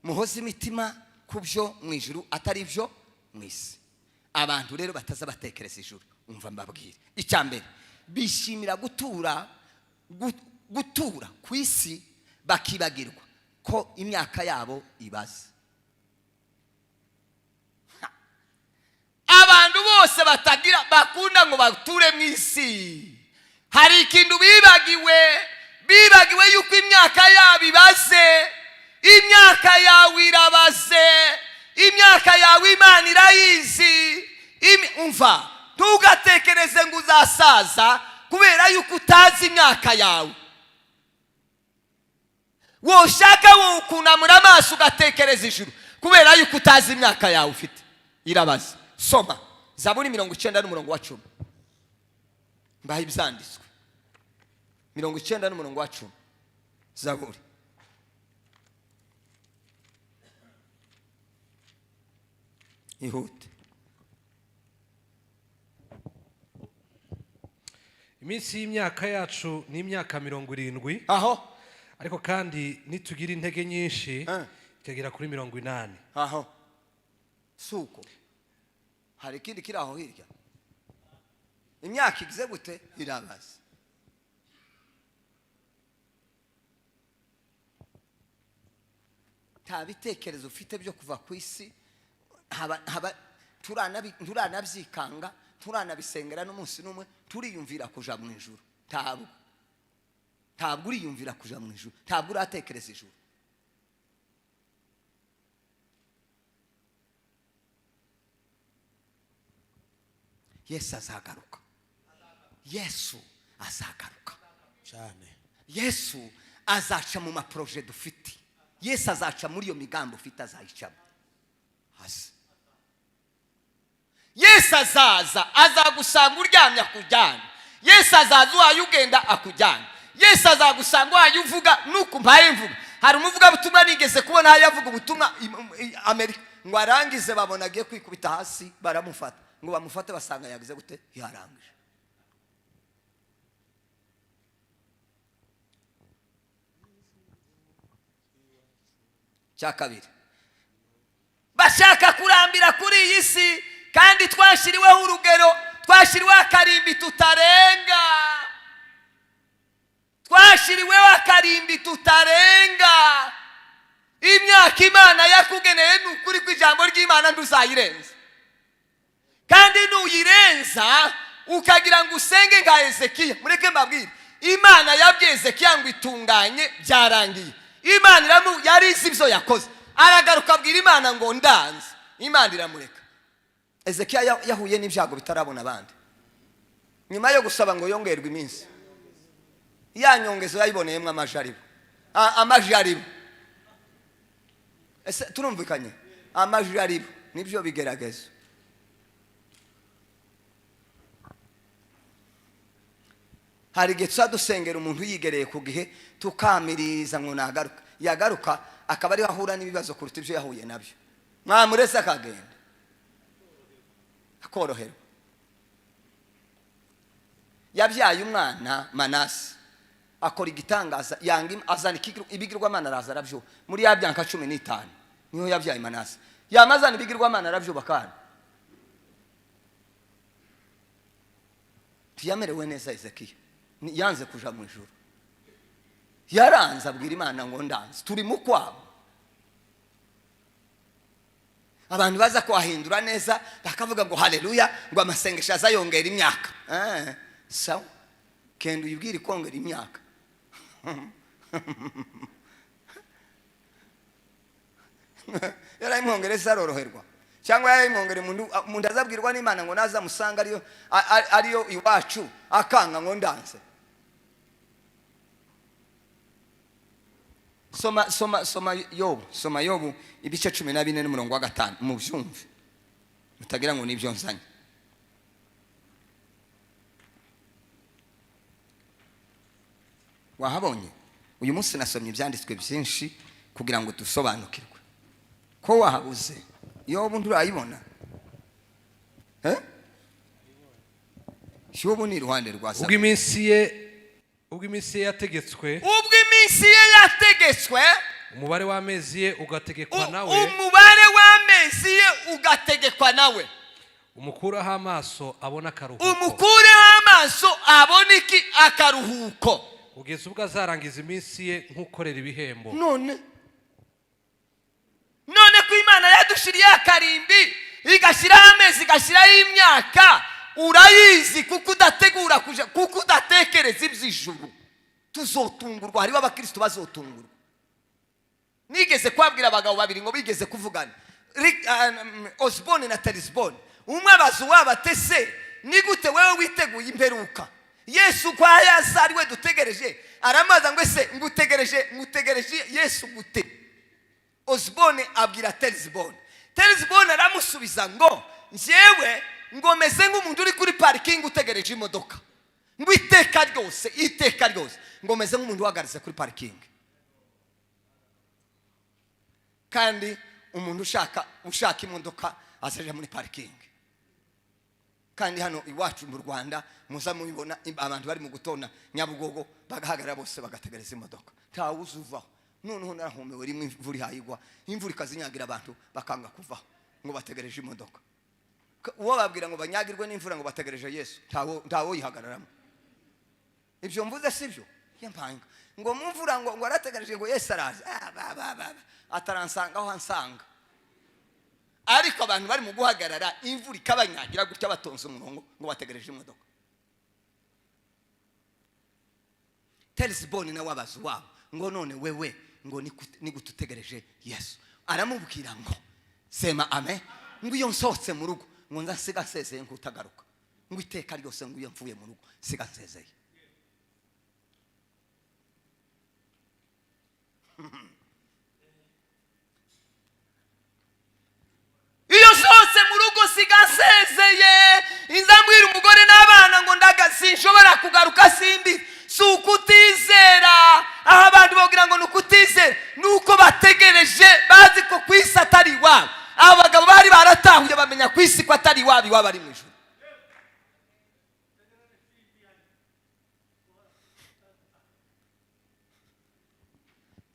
Muhoze imitima kubyo mu ijuru atari byo mu isi. Abantu rero bataza batekereza ijuru umva mbabwire icya mbere bishimira gutura ku isi bakibagirwa ko imyaka yabo ibaze. Abantu bose batagira bakunda ngo bature mu isi hari ikintu bibagiwe yuko imyaka yabo ibaze. Imyaka yawe irabaze, imyaka yawe Imana irayizi. Umva ntugatekereze ngo uzasaza kubera yuko utazi imyaka yawe. Woshaka wo kunamura amaso ugatekereza ijuru kubera yuko utazi imyaka yawe ufite irabaze. Soma Zaburi 90:10. Mbaho ibyanditswe 90:10. Zaburi ihute. Iminsi y'imyaka yacu ni imyaka 70. Aho ariko kandi nitugira intege nyinshi ikagera kuri 80. Aho suko hari ikindi kiri aho hirya. Imyaka igize gute irabaze. nta bitekerezo ufite byo kuva ku isi. turanabyikanga turanabisengera n'umunsi n'umwe turiyumvira kuja mu ijuru. Ntabwo uriyumvira kuja mu ijuru, ntabwo uratekereza ijuru. Yesu azagaruka. Yesu azagaruka cyane. Yesu azaca mu maproje dufite. Yesu azaca muri iyo migambi ufite azayicamo hasi. Yesu azagusanga uryamye akujyana. Yesu azaza uhaye ugenda akujyana. Yesu azagusanga uhaye uvuga nuko mbaye mvuga. Hari umuvuga butumwa nigeze kubona haye avuga ubutumwa Amerika ngo arangize babona agiye kwikubita hasi baramufata ngo bamufate basanga yagize gute yarangije. Cya kabiri bashaka kurambira kuri iyi si kandi twashiriweho urugero, twashiriweho akarimbi tutarenga. Twashiriweho akarimbi tutarenga. Imyaka Imana yakugeneye n'ukuri kw'ijambo ry'Imana ntuzayirenza. Kandi nuyirenza ukagira ngo usenge nka Hezekiya. Mureke mbabwire Imana yabwiye Hezekiya ngo itunganye byarangiye. Imana yari izi ibyo yakoze. Aragaruka abwira Imana ngo ndanze. Imana iramureka. Hezekiya yahuye n'ibyago bitarabona abandi. Nyuma yo gusaba ngo yongerwe iminsi, ya nyongezo yayiboneyemo amajaribu. Amajaribu. Ese turumvikanye? Amajaribu nibyo bigeragezo. Hari igihe tuzadusengera umuntu yigereye ku gihe tukamiriza ngo nagaruka. Yagaruka akaba ari ahura n'ibibazo kuruta ibyo yahuye nabyo. Mwamurese akagenda akoroherwa. Yabyaye umwana Manase akora igitangaza azana ibigirwamana araza arabyo muri ya myaka 15 niho yabyaye Manase. Yamazana ibigirwamana arabyo bakana tiyamerewe neza. Hezekiya yanze kuja mu ijuru, yaranze abwira Imana ngo ndanze. Turi mu kwabo. Abantu baza kwahindura neza bakavuga ngo haleluya ngo amasengesho azayongera imyaka. Sawa kendo yibwira ikongera imyaka. Yarayimwongereza aroroherwa cyangwa yarayimwongere umuntu azabwirwa n'Imana ngo naza musanga ariyo iwacu akanga ngo ndanze. Soma Yobu ibice 14:5 mubyumve mutagira ngo nibyo nzanye. Wahabonye uyu munsi nasomye ibyanditswe byinshi kugira ngo dusobanukirwe ko wahabuze. Yobu nturayibona Yobu ni iruhande rwa Satani. ubwo iminsi ye yategetswe, umubare w'amezi ye ugategekwa nawe, umukuraho amaso abona akaruhuko, umukureho amaso abona iki? Akaruhuko, kugeza ubwo azarangiza iminsi ye nk'ukorera ibihembo. none ko Imana yadushiriye akarimbi, igashyiraho amezi, igashyiraho imyaka, urayizi kuko udategura kuja, kuko udatekereza iby'ijuru. Tuzotungurwa, hariho abakristo bazotungurwa. Nigeze kwabwira abagabo babiri ngo bigeze kuvugana, Osborne na Telisborne. Umwe abaza uwabatese, ni gute wewe witeguye imperuka? Yesu kwa yaza ari we dutegereje, aramaza ngo ese ngutegereje Yesu gute? Osborne abwira Telisborne, Telisborne aramusubiza ngo njyewe ngomeze nk'umuntu uri kuri parking utegereje imodoka, ngo iteka ryose ngomeze nk'umuntu uhagaritse kuri parking. Kandi umuntu ushaka imodoka azaje muri parking. Kandi hano iwacu mu Rwanda muza mubibona, abantu bari mu gutona Nyabugogo bagahagarara bose bagategereza imodoka, ntawe uzuvaho. Noneho narahomewe rimwe imvura ihayigwa, imvura ikazinyagira abantu bakanga kuvaho ngo bategereje imodoka. Uwo babwira ngo banyagirwe n'imvura ngo bategereje Yesu, ntawo yihagararamo. Ibyo mvuze sibyo yampanga ngo mumvura ngo arategereje ngo Yesu araza, ataransanga aho ansanga. Ariko abantu bari mu guhagarara imvura ikabanyagira gutya batonze umurongo ngo bategereje imodoka. Telisborne nawe abaza wabo ngo none wewe ngo ni gututegereje Yesu. Aramubwira ngo sema amen, ngo iyo nsohotse mu rugo ngo nzasiga sezeye nkutagaruka, ngo iteka ryose ngo iyo mvuye mu rugo siga sezeye. Iyo nsohotse mu rugo siga sezeye, inzambwira umugore n'abana ngo sinshobora kugaruka, simbi si ukutizera. Aho abantu bagira ngo ni ukutizera, ni uko bategereje, bazi ko ku isi atari iwabo. Abo bagabo bari baratahuye bamenya ku isi ko atari iwabo, iwabo ari mu ijuru.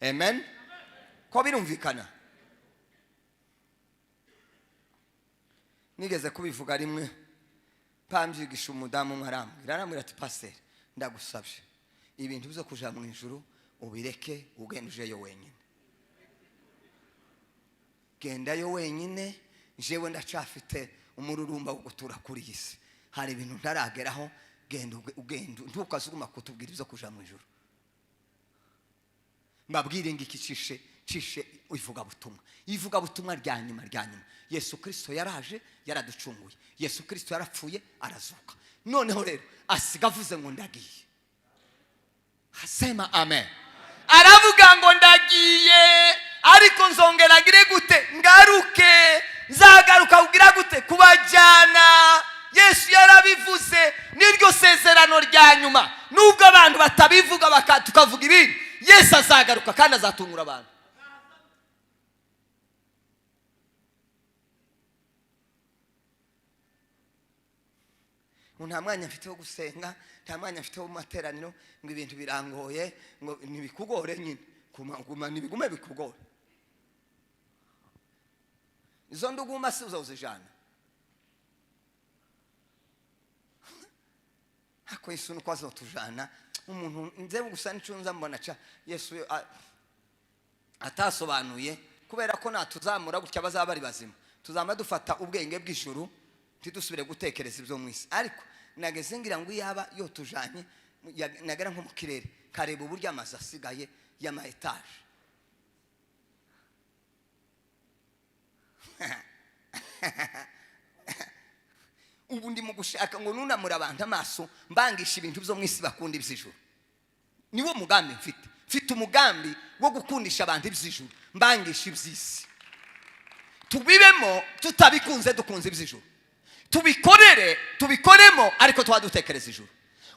Amen. Ko birumvikana? Nigeze kubivuga rimwe, pambyigisha umudamu umwe arambwira ati pastor, ndagusabye ibintu byo kuja mu ijuru ubireke, ugende ujeyo wenyine. Gendayo wenyine, jewe ndacafite umururumba wo gutura kuri isi, hari ibintu ntarageraho. Genda ntukazuguma kutubwira ibyo kuja mu ijuru. Mbabwire ngo iki cishe ivuga butumwa rya nyuma. Yesu Kristo yaraje, yaraducunguye. Yesu Kristo yarapfuye, arazuka. Noneho rero asiga avuze ngo ndagiye. Hasema amen. Aravuga ngo ndagiye, ariko nzongera gire gute? Ngaruke. Nzagaruka ugira gute? Kubajyana. Yesu yarabivuze, niryo sezerano rya nyuma. Nubwo abantu batabivuga tukavuga ibindi, Yesu azagaruka kandi azatungura abantu. Nta mwanya mfite wo gusenga, nta mwanya mfite wo materaniro, ngo ibintu birangoye, ngo nibikugore nyine, nibigume bikugore. Izo nduguma si uzozijana. Hako Yesu nuko azotujana. Umuntu nze gusa nicunza mbona cha Yesu atasobanuye, kubera ko natuzamura gutya bazaba ari bazima, tuzama dufata ubwenge bw'ijuru tidusubire gutekereza ibyo mu isi. Ariko nageze ngira ngo yaba yo tujanye nagera nko mu kirere, kareba uburyo amazi asigaye y'ama etage. Ubu ndi mu gushaka ngo nunamura abantu amaso, mbangisha ibintu byo mu isi bakunda iby'ijuru. Niwo mugambi mfite umugambi wo gukundisha abantu iby'ijuru, mbangisha iby'isi. Tubibemo tutabikunze, dukunze iby'ijuru. Tubikoremo ariko twadutekereza ijuru.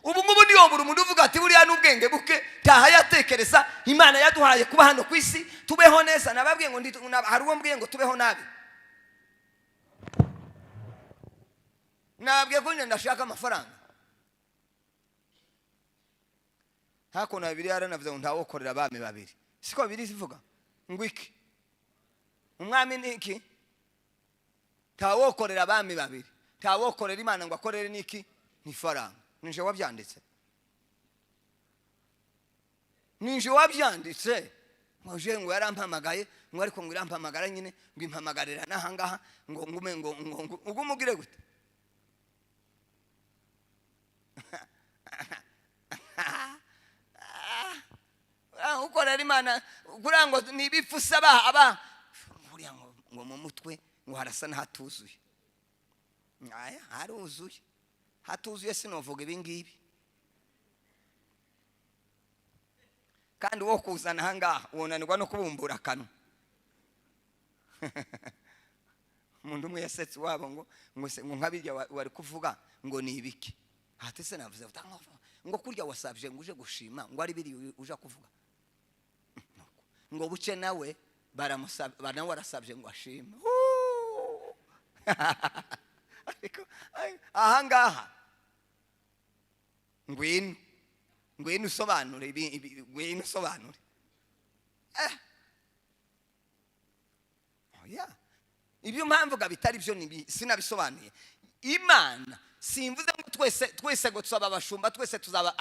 Ubu ngubu niyo buri umuntu uvuga ati buriya n'ubwenge buke taha yatekereza. Imana yaduhaye kuba hano ku isi tubeho neza. Nababwiye ngo hari uwo mbwiye ngo tubeho nabi. Nababwiye ko ndashaka amafaranga. Hako na Bibiliya yaranavuze ngo ntawokorera abami babiri. Siko Bibiliya ivuga ngo iki? Umwami ni iki? Ntawokorera abami babiri. ntawokorera imana ngo akorere niki n'ifaranga. Ninje wabyanditse, ninje wabyanditse. Mwaje ngo yarampamagaye ngo ariko ngo irampamagara nyine ngo impamagarira nahangaha ngo ngume ngo ugumugire gute. Ukorera imana kurango nibifusa aba buriya ngo mu mutwe ngo harasa n'ahatuzuye. Aya haruzuye, hatuzuye sinovuga ibingibi. Kandi wo kuzana hangaha wonanirwa no kubumbura kanu. Umuntu umwe yasetse wabo ngo nkabirya wari kuvuga ngo ni ibiki. Hati se navuze ngo kurya wasabye ngo uje gushima ngo ari biri uje kuvuga. Ngo buce nawe baramusaba nawe warasabye ngo ashime. Ahangaha ngwino usobanure ngwino usobanure. Oya ibyo mpamvuga bitari byo sinabisobanuye. Imana simvuze ngo twese ngo tusaba abashumba twese tuzaba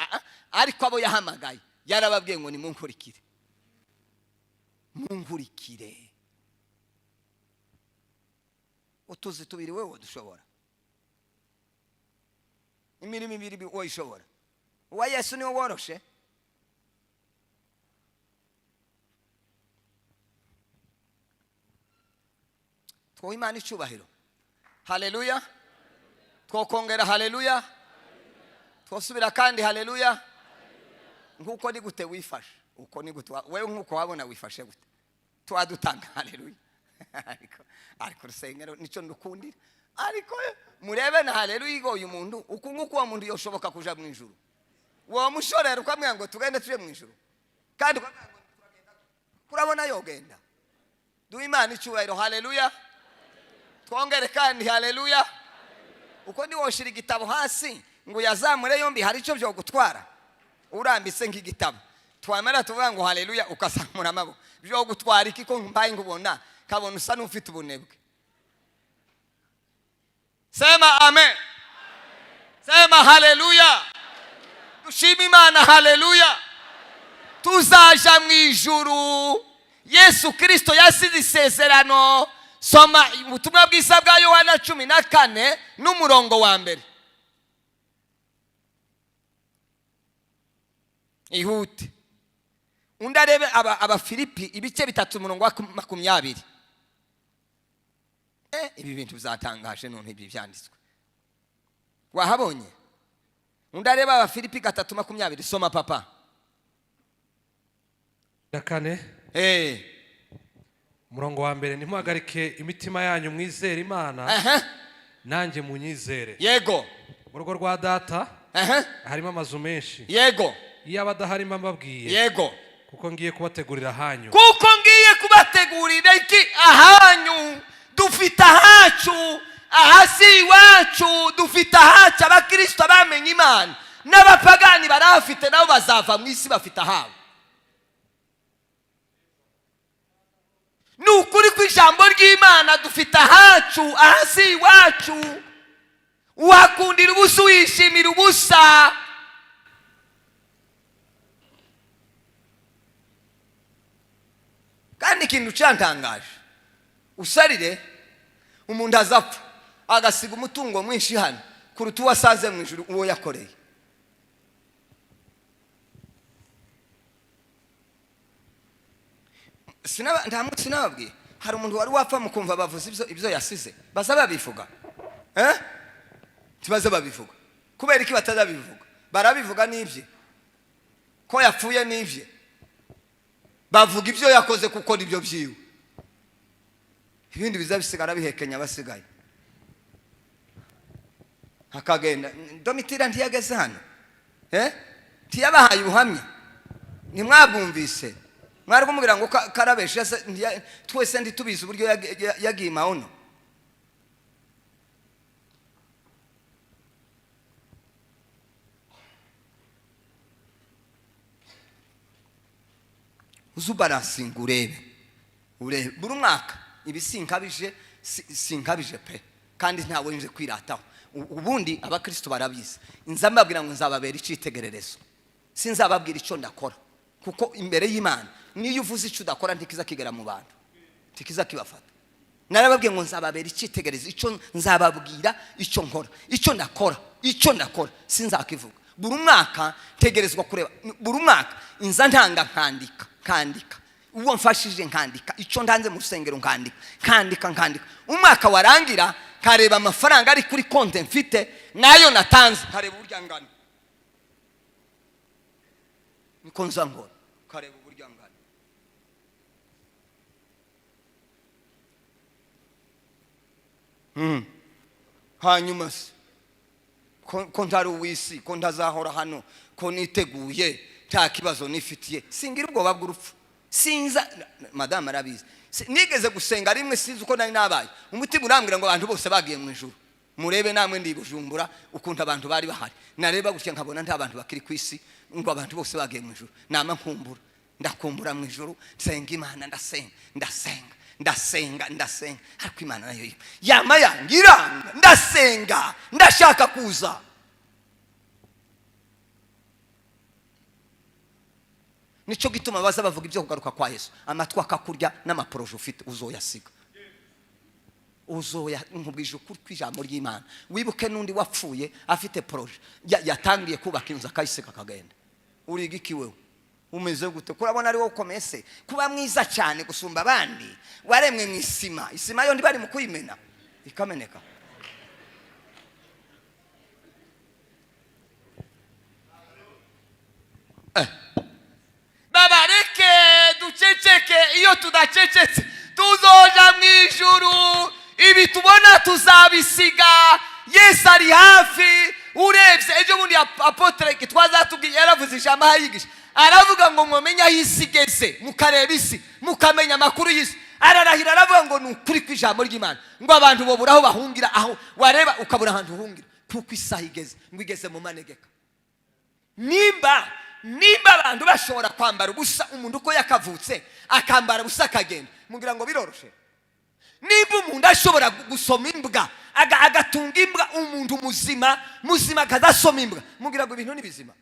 ariko abo yahamagaye yarababwiye ngo nimunkurikire, munkurikire. Utuzi tubiri wewe dushobora, imirimo ibiri wowe ishobora. Uwa Yesu niwe woroshe. Twoha Imana icyubahiro. Haleluya. Twokongera haleluya. Twosubira kandi haleluya. Nkuko ni gute wifashe, uko ni gute wewe nkuko wabona wifashe gute twadutanga haleluya. Ariko rusengero nico ndukundira. Ariko murebe na haleluya igoye umuntu uku nkuko wa muntu yoshoboka kuja mu ijuru. Wo mushorera ukamwe ngo tugende tuje mu ijuru. Kandi kurabona yogenda. Duha Imana icyubahiro haleluya. Twongere kandi haleluya. Uko ndi woshira igitabo hasi ngo yazamure yombi hari ico byo gutwara. Urambitse nk'igitabo. Twamara tuvuga ngo haleluya ukasamura amabo. Byo gutwara iki ko mbaye ngubona kabona usa n'ufite ubunebwe. Sema amen. Sema haleluya. Dushima Imana haleluya. Tuzaja mu ijuru. Yesu Kristo yasize isezerano. Soma ubutumwa bwiza bwa Yohana 14 n'umurongo wa mbere. Ihute. Undarebe aba Filipi ibice bitatu umurongo wa 20. Ibi bintu bizatangaje none ibi byanditswe. Wahabonye? Undareba aba Filipi 3:20. Soma papa. Dakane. Murongo wa mbere ntimuhagarike imitima yanyu mwizere Imana. Nanjye munyizere. Yego. Mu rugo rwa data harimo amazu menshi. Yego. Iyo abadaharimo mbabwiye. Yego. Kuko ngiye kubategurira ahanyu. Kuko ngiye kubategurira iki ahanyu. Dufite ahacu ahasi iwacu. Dufite ahacu abakristo bamenye Imana n'abapagani barafite nabo bazava mu isi bafite ahabo. Nukuri kw'ijambo ry'Imana dufite ahacu ahasi iwacu. Wakundira ubusa wishimira ubusa. Kandi ikintu cyantangaje usarire umuntu azapfa agasiga umutungo mwinshi hano kuruta uwasaze mu ijuru uwo yakoreye. Sinababwiye hari umuntu wari wapfa mukumva bavuze ibyo yasize baza babivuga. Tibaze babivuga kubera iki batazabivuga? Barabivuga n'ibye ko yapfuye n'ibye. Bavuga ibyo yakoze kuko nibyo byiwe. Ibindi bizabisigara bihekenya basigaye. Hakagenda Domitira ntiyageze hano. Tiyabahaye ubuhamya. Ntimwabumvise. Mwari kumubwira ngo karabesha twese ndi tubizi uburyo yagiye maono. Uzubarasinga urebe buri mwaka ibisinkabije sinkabije pe kandi ntawe nje kwirataho ubundi abakristo barabizi nza mbabwira ngo nzababera icyitegererezo sinzababwira icyo ndakora kuko imbere y'Imana niyo uvuze icyo udakora ntikiza kigera mu bantu ntikiza kibafata narababwiye ngo nzababera icyitegererezo icyo nzababwira icyo nkora icyo ndakora sinzakivuga buri mwaka tegerezwa kureba buri mwaka inza ntanga nkandika uwo mfashije nkandika icyo ndanze mu rusengero nkandika umwaka warangira kareba amafaranga ari kuri konte mfite nayo natanze kareba uburyo angana niko nza nkora kareba uburyo angana hanyuma se ko ntari uw'isi ko ntazahora hano ko niteguye nta kibazo nifitiye singira ubwoba bw'urupfu sinza madame arabizi nigeze gusenga rimwe sinzi uko nari nabaye umutima urambwira ngo abantu bose bagiye mu ijuru murebe namwe ndi Bujumbura ukuntu abantu bari bahari nareba gutya nkabona nta bantu bakiri ku isi ngo abantu bose bagiye mu ijuru nama ndakumbura mu ijuru nsenga Imana ndasenga ariko Imana nayo yama yangira ndasenga ndashaka kuza nico gituma baza bavuga ibyo kugaruka kwa Yesu amatwi akakurya n'amaporoje ufite uzoyasiga nkubwije ukuri kw'ijambo ry'Imana wibuke n'undi wapfuye afite proje yatangiye kubaka inzu akayiseka akagenda uriga iki wewe umeze gute kurabona ari wowe ukomese kuba mwiza cyane gusumba abandi waremwe mu isima yo ndibari mu kuyimena ikameneka babareke duceceke iyo tudacecetse tuzoja mu ijuru ibi tubona tuzabisiga Yesu ari hafi urebye ejo bundi apotre twazatubwiye yaravuze ijambo ayigisha aravuga ngo mwomenya isi igeze mukareba isi mukamenya amakuru y'isi ararahira aravuga ngo ni ukuri kw'ijambo ry'Imana ngo abantu bobura aho bahungira aho wareba ukabura ahantu uhungira kuko isaha igeze ngo igeze mu manegeka nimba abantu bashobora kwambara ubusa umuntu uko yakavutse akambara ubusa akagenda mugira ngo biroroshe nimba umuntu ashobora gusoma imbwa agatunga imbwa umuntu muzima akazasoma imbwa mugira ngo ibintu ni bizima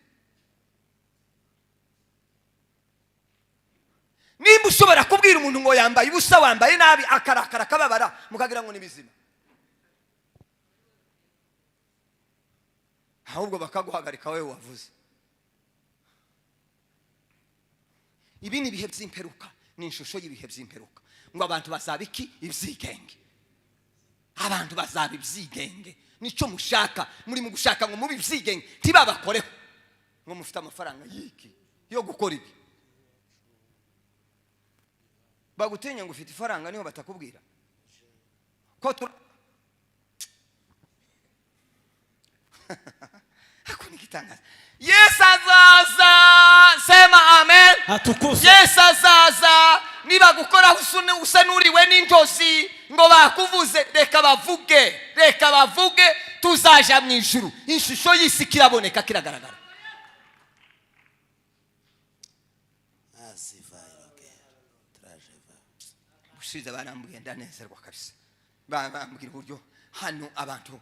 nimba ushobora kubwira umuntu ngo yambaye ubusa wambaye nabi akarakara akababara mukagira ngo ni bizima ahubwo bakaguhagarika wewe wavuze ibi ni ibihe by'imperuka ni ishusho y'ibihe by'imperuka ngo abantu bazaba iki ibyigenge abantu bazaba ibyigenge nicyo mushaka muri mu gushaka ngo mubi ibyigenge ntibabakoreho ngo mufite amafaranga y'iki yo gukora ibi bagutinya ngo ufite ifaranga niho batakubwira ko ako nikitangaza Yesu azaza sema amen atukuzwe Yesu azaza niba gukora usanuriwe n'intozi ngo bakuvuze reka bavuge tuzaja mu ijuru ishusho y'isi kiraboneka kiragaragara bushize barambuye ndanezerwa kabisa bambwira uburyo hano abantu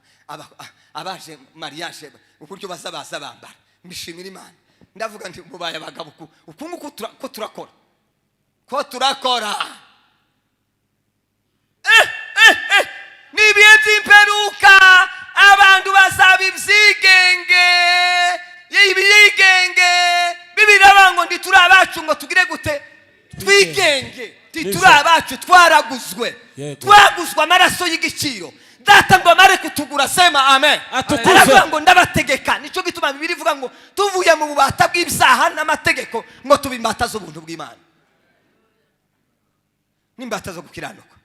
abaje mariage uburyo baza bambara mbishimira Imana ndavuga nti mubaye abagabo ukungu ko turakora nibiye by'imperuka abantu bazaba ibyigenge bibira ngo ndi turi abacu ngo tugire gute twigenge turi abacu twaraguzwe amaraso y'igiciro data ngo amare kutugura sema amen aravuga ngo ndabategeka nicyo gituma Bibiliya ivuga ngo tuvuye mu bubata bw'ibyaha n'amategeko ngo tubimbata z'ubuntu bw'Imana n'imbata zo gukiranuka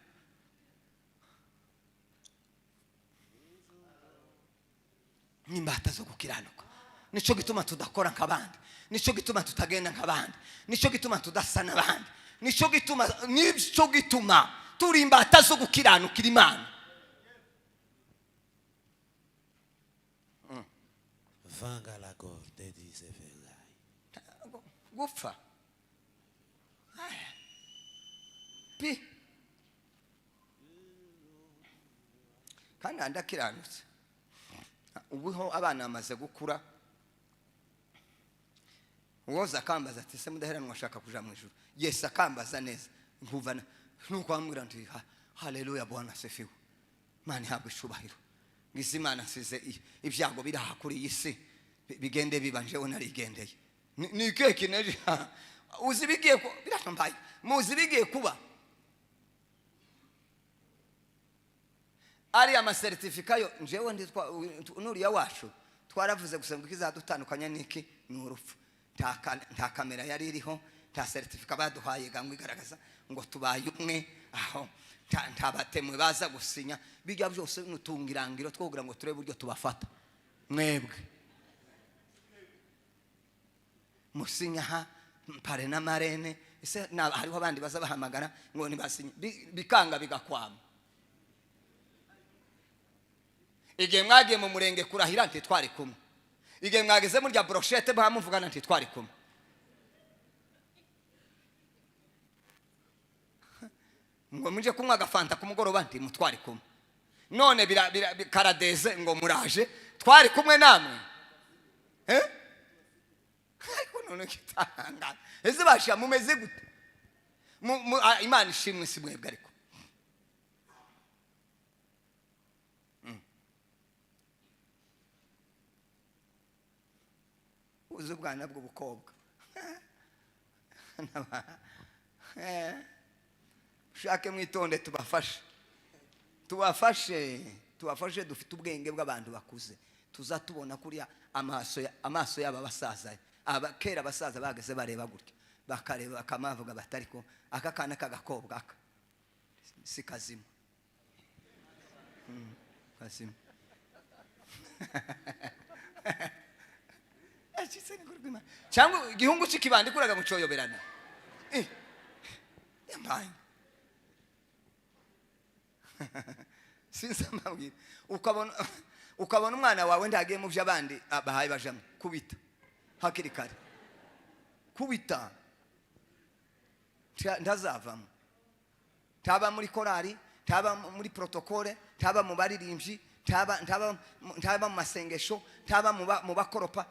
nicyo gituma tudakora nk'abandi nicyo gituma tutagenda nk'abandi nicyo gituma tudasa n'abandi nicyo gituma turi imbata zo gukiranukira Imana vanga la gorte dice Vegai gupfa pi kandi ndakiranutse ubuho abana bamaze gukura uwoza akambaza ati se mudaheranwa ashaka kuja mu ijuru Yesu akambaza neza nkuvana nuko amubwira nti haleluya Bwana asifiwe Imana ihabwe icubahiro ngize Imana nsize ibyago biraha kuri iyi si bigende bibanjeho narigendeye ni keke neje uzi bigiye ko biratambaye muzi bigiye kuba ari ama certificayo njewe nditwa nuriya wacu twaravuze gusenga ikizadutandukanya niki ni urupfu nta kamera yari iriho nta certificate baduhaye gangwe igaragaza ngo tubaye umwe aho nta batemwe baza gusinya bijya byose n'utungirangiro twogira ngo turebe buryo tubafata mwebwe musinya ha pare na marene ese hariho abandi baza bahamagara ngo nibasinya bikanga bigakwama igihe mwagiye mu murenge kurahira nti twari kumwe igihe mwageze muri ya brochette bamuvugana nti twari kumwe ngo muje kunywa agafanta ku mugoroba nti mutwari kumwe none karadeze ngo muraje twari kumwe namwe ariko none kitanga ese basha mumeze gute Imana ishimwe si mwebwe ariko uzi ubwana bw'ubukobwa ushake mwitonde tubafashe dufite ubwenge bw'abantu bakuze tuza tubona kuriya amaso y'aba basaza kera abasaza bageze bareba gutya bakareba bakamavuga batariko aka kana k'agakobwa aka si kazima kazima cyangwa igihungu cy'ikibandi kuraga mucoyoberana yambaye sinza mabwira ukabona umwana wawe ndagiye mu by'abandi bahaye bajamo kubita hakiri kare kubita ndazavamo taba muri korari taba muri protokole taba mu baririmbyi taba mu masengesho taba mu bakoropa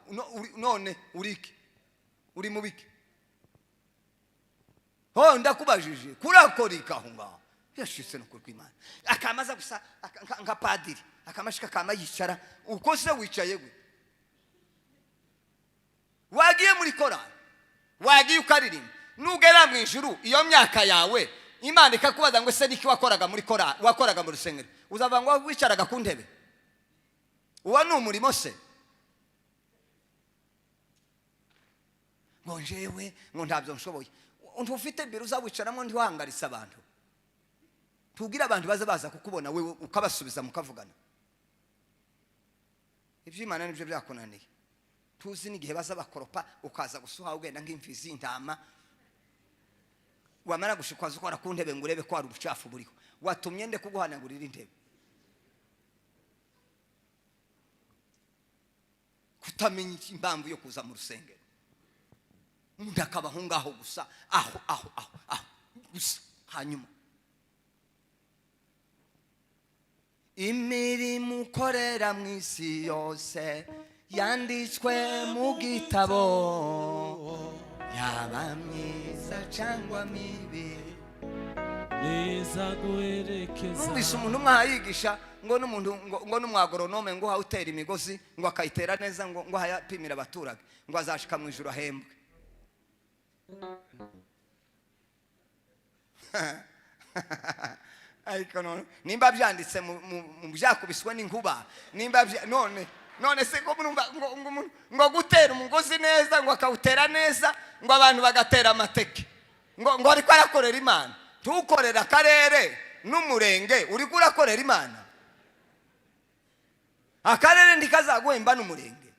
none uri mu biki ndakubajije kurakorika aho ngaho yashitse no kurw'Imana akamaza gusa nka padiri akamashika kama yicara uko se wicaye gwe wagiye muri korari wagiye ukaririmba nugera mu ijuru iyo myaka yawe Imana ikakubaza ngo se niki wakoraga muri korari wakoraga mu rusengero uzava ngo wicaraga ku ntebe uwa ni umurimo se ngo njewe ngo ntabyo nshoboye ufite biro uzawicaramo ntiwangaritse abantu tugira abantu baza kukubona wewe ukabasubiza mukavugana iby'Imana nibyo byakunaniye tuzi n'igihe baza bakoropa ukaza gusuha ugenda nk'imfizi intama wamara gushikwaza ukora ku ntebe ngo urebe ko ari ubucafu buriho watumye nde kuguhanagurira intebe kutamenya impamvu yo kuza mu rusengero ndakabaho ngaho gusa aho gusa hanyuma imirimo ukorera mu isi yose yanditswe mu gitabo yaba myiza cyangwa mibi neza guherekeza numvise umuntu mwayigisha ngo n'umuntu ngo n'umwagoronome ngo hawutera imigozi ngo akayitera neza ngo hayapimira abaturage ngo azashika mu ijuru ahembwe ariko nimba byanditse mu byakubiswe n'inkuba nimba none se ngo gutera umugozi neza ngo akawutera neza ngo abantu bagatera amateke ngo ariko arakorera Imana tukorera akarere n'umurenge uri kurakorera Imana akarere ndikazaguhemba n'umurenge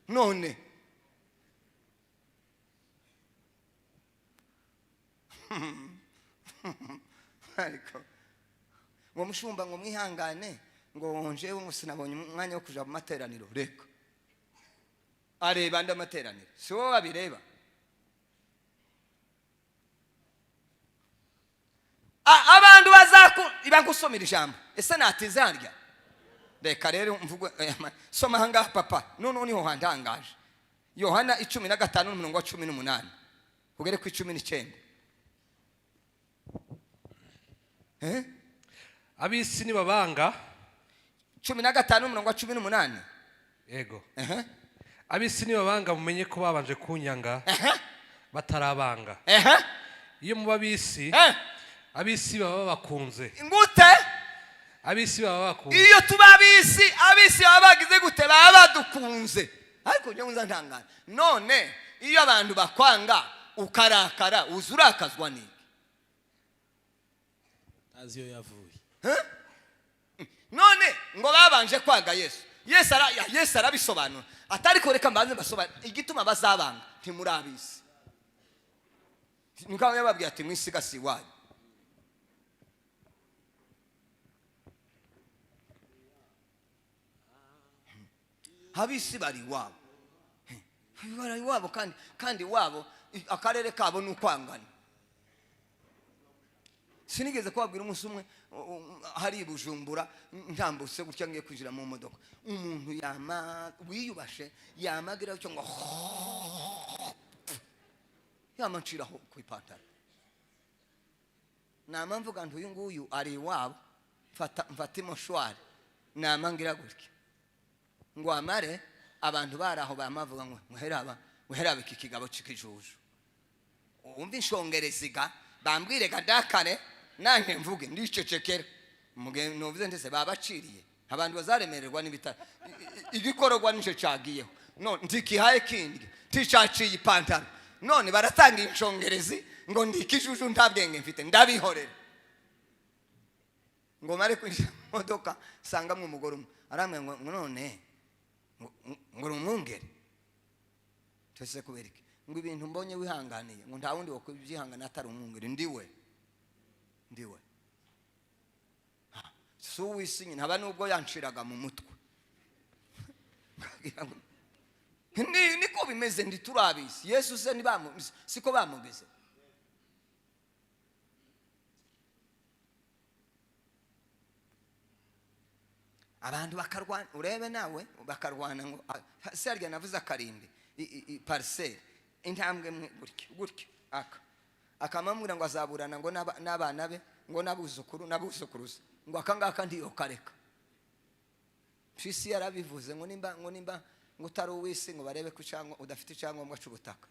none ariko ngo mushumba ngo mwihangane ngo njewe ngo sinabonye umwanya wo kuja mu materaniro reka areba andi amateraniro si wowe babireba abantu ibagusomera ijambo ese natize harya reka rero mvugo soma hanga papa none niho handangaje Yohana 15:18 ugere ku 19 abisi nibabanga 15:18 yego abisi nibabanga mumenye ko babanje kunyanga batarabanga iyo muba bisi abisi baba bakunze ngute abisi baba bakunze iyo tuba abisi baba bagize gute baba badukunze ariko nje nza ntangana none iyo abantu bakwanga ukarakara uzurakazwa ni aziyo yavuye none ngo babanje kwaga Yesu arabisobanura atari ko reka mbanze basobanura igituma bazabanga ntimurabisi nikawe yababwiye ati mwisigasi wanyu habisi bari wabo kandi wabo akarere kabo nukwangana sinigeze kubabwira umunsi umwe hari Bujumbura ntambutse gutya ngiye kwinjira mu modoka umuntu wiyubashe yamagira cyo ngo yamanshiraho ku ipantaro namamvuga ntuyu nguyu ari wabo mfata imoshwari namangira gutya ngo amare abantu baraho bamavuga ngo muheraba iki kigabo cikijuju umva inshongereziga bambwire gadakane nange mvuge ndicecekera muge novuze ndese babaciriye abantu bazaremererwa n'ibitara igikorogwa nico cagiyeho none ndikihaye kindi ticaciye ipantaro none baratanga inshongerezi ngo ndikijuju ntabwenge mfite ndabihorera ngo mare kwinjira modoka sanga mu mugoro aramwe ngo none ngo rumungere tese kubereke ngo ibintu mbonye wihanganiye ngo nta wundi wakwibihangana atari umwungere ndiwe suwisinye ntaba nubwo yanshiraga mu mutwe niko bimeze ndi turabisi Yesu se siko bamugeze abantu bakarwana urebe nawe bakarwana ngo serya navuze akarinde parcelle intambwe mwe gutyo akamamwira ngo azaburana ngo n'abana be ngo nabuzukuruza ngo akangaka ndiyo kareka Fisi yarabivuze ngo nimba ngo utari uwisi ngo barebe ku cyangwa udafite icyangombwa cy'ubutaka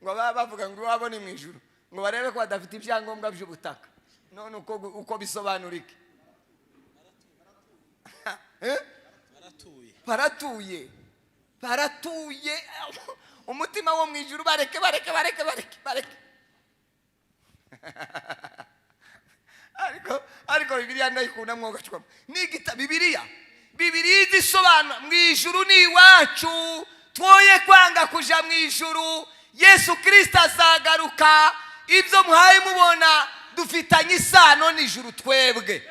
ngo bavuga ngo wabone mu ijuru ngo barebe ko badafite ibyangombwa by'ubutaka none uko bisobanurike baratuye umutima wo mu ijuru bareke ariko Bibiliya ndayikunda mwogacwa nigita Bibiliya izisobanura mu ijuru ni iwacu twoye kwanga kuja mu ijuru Yesu Kristo azagaruka ibyo muhaye mubona dufitanye isano n'ijuru twebwe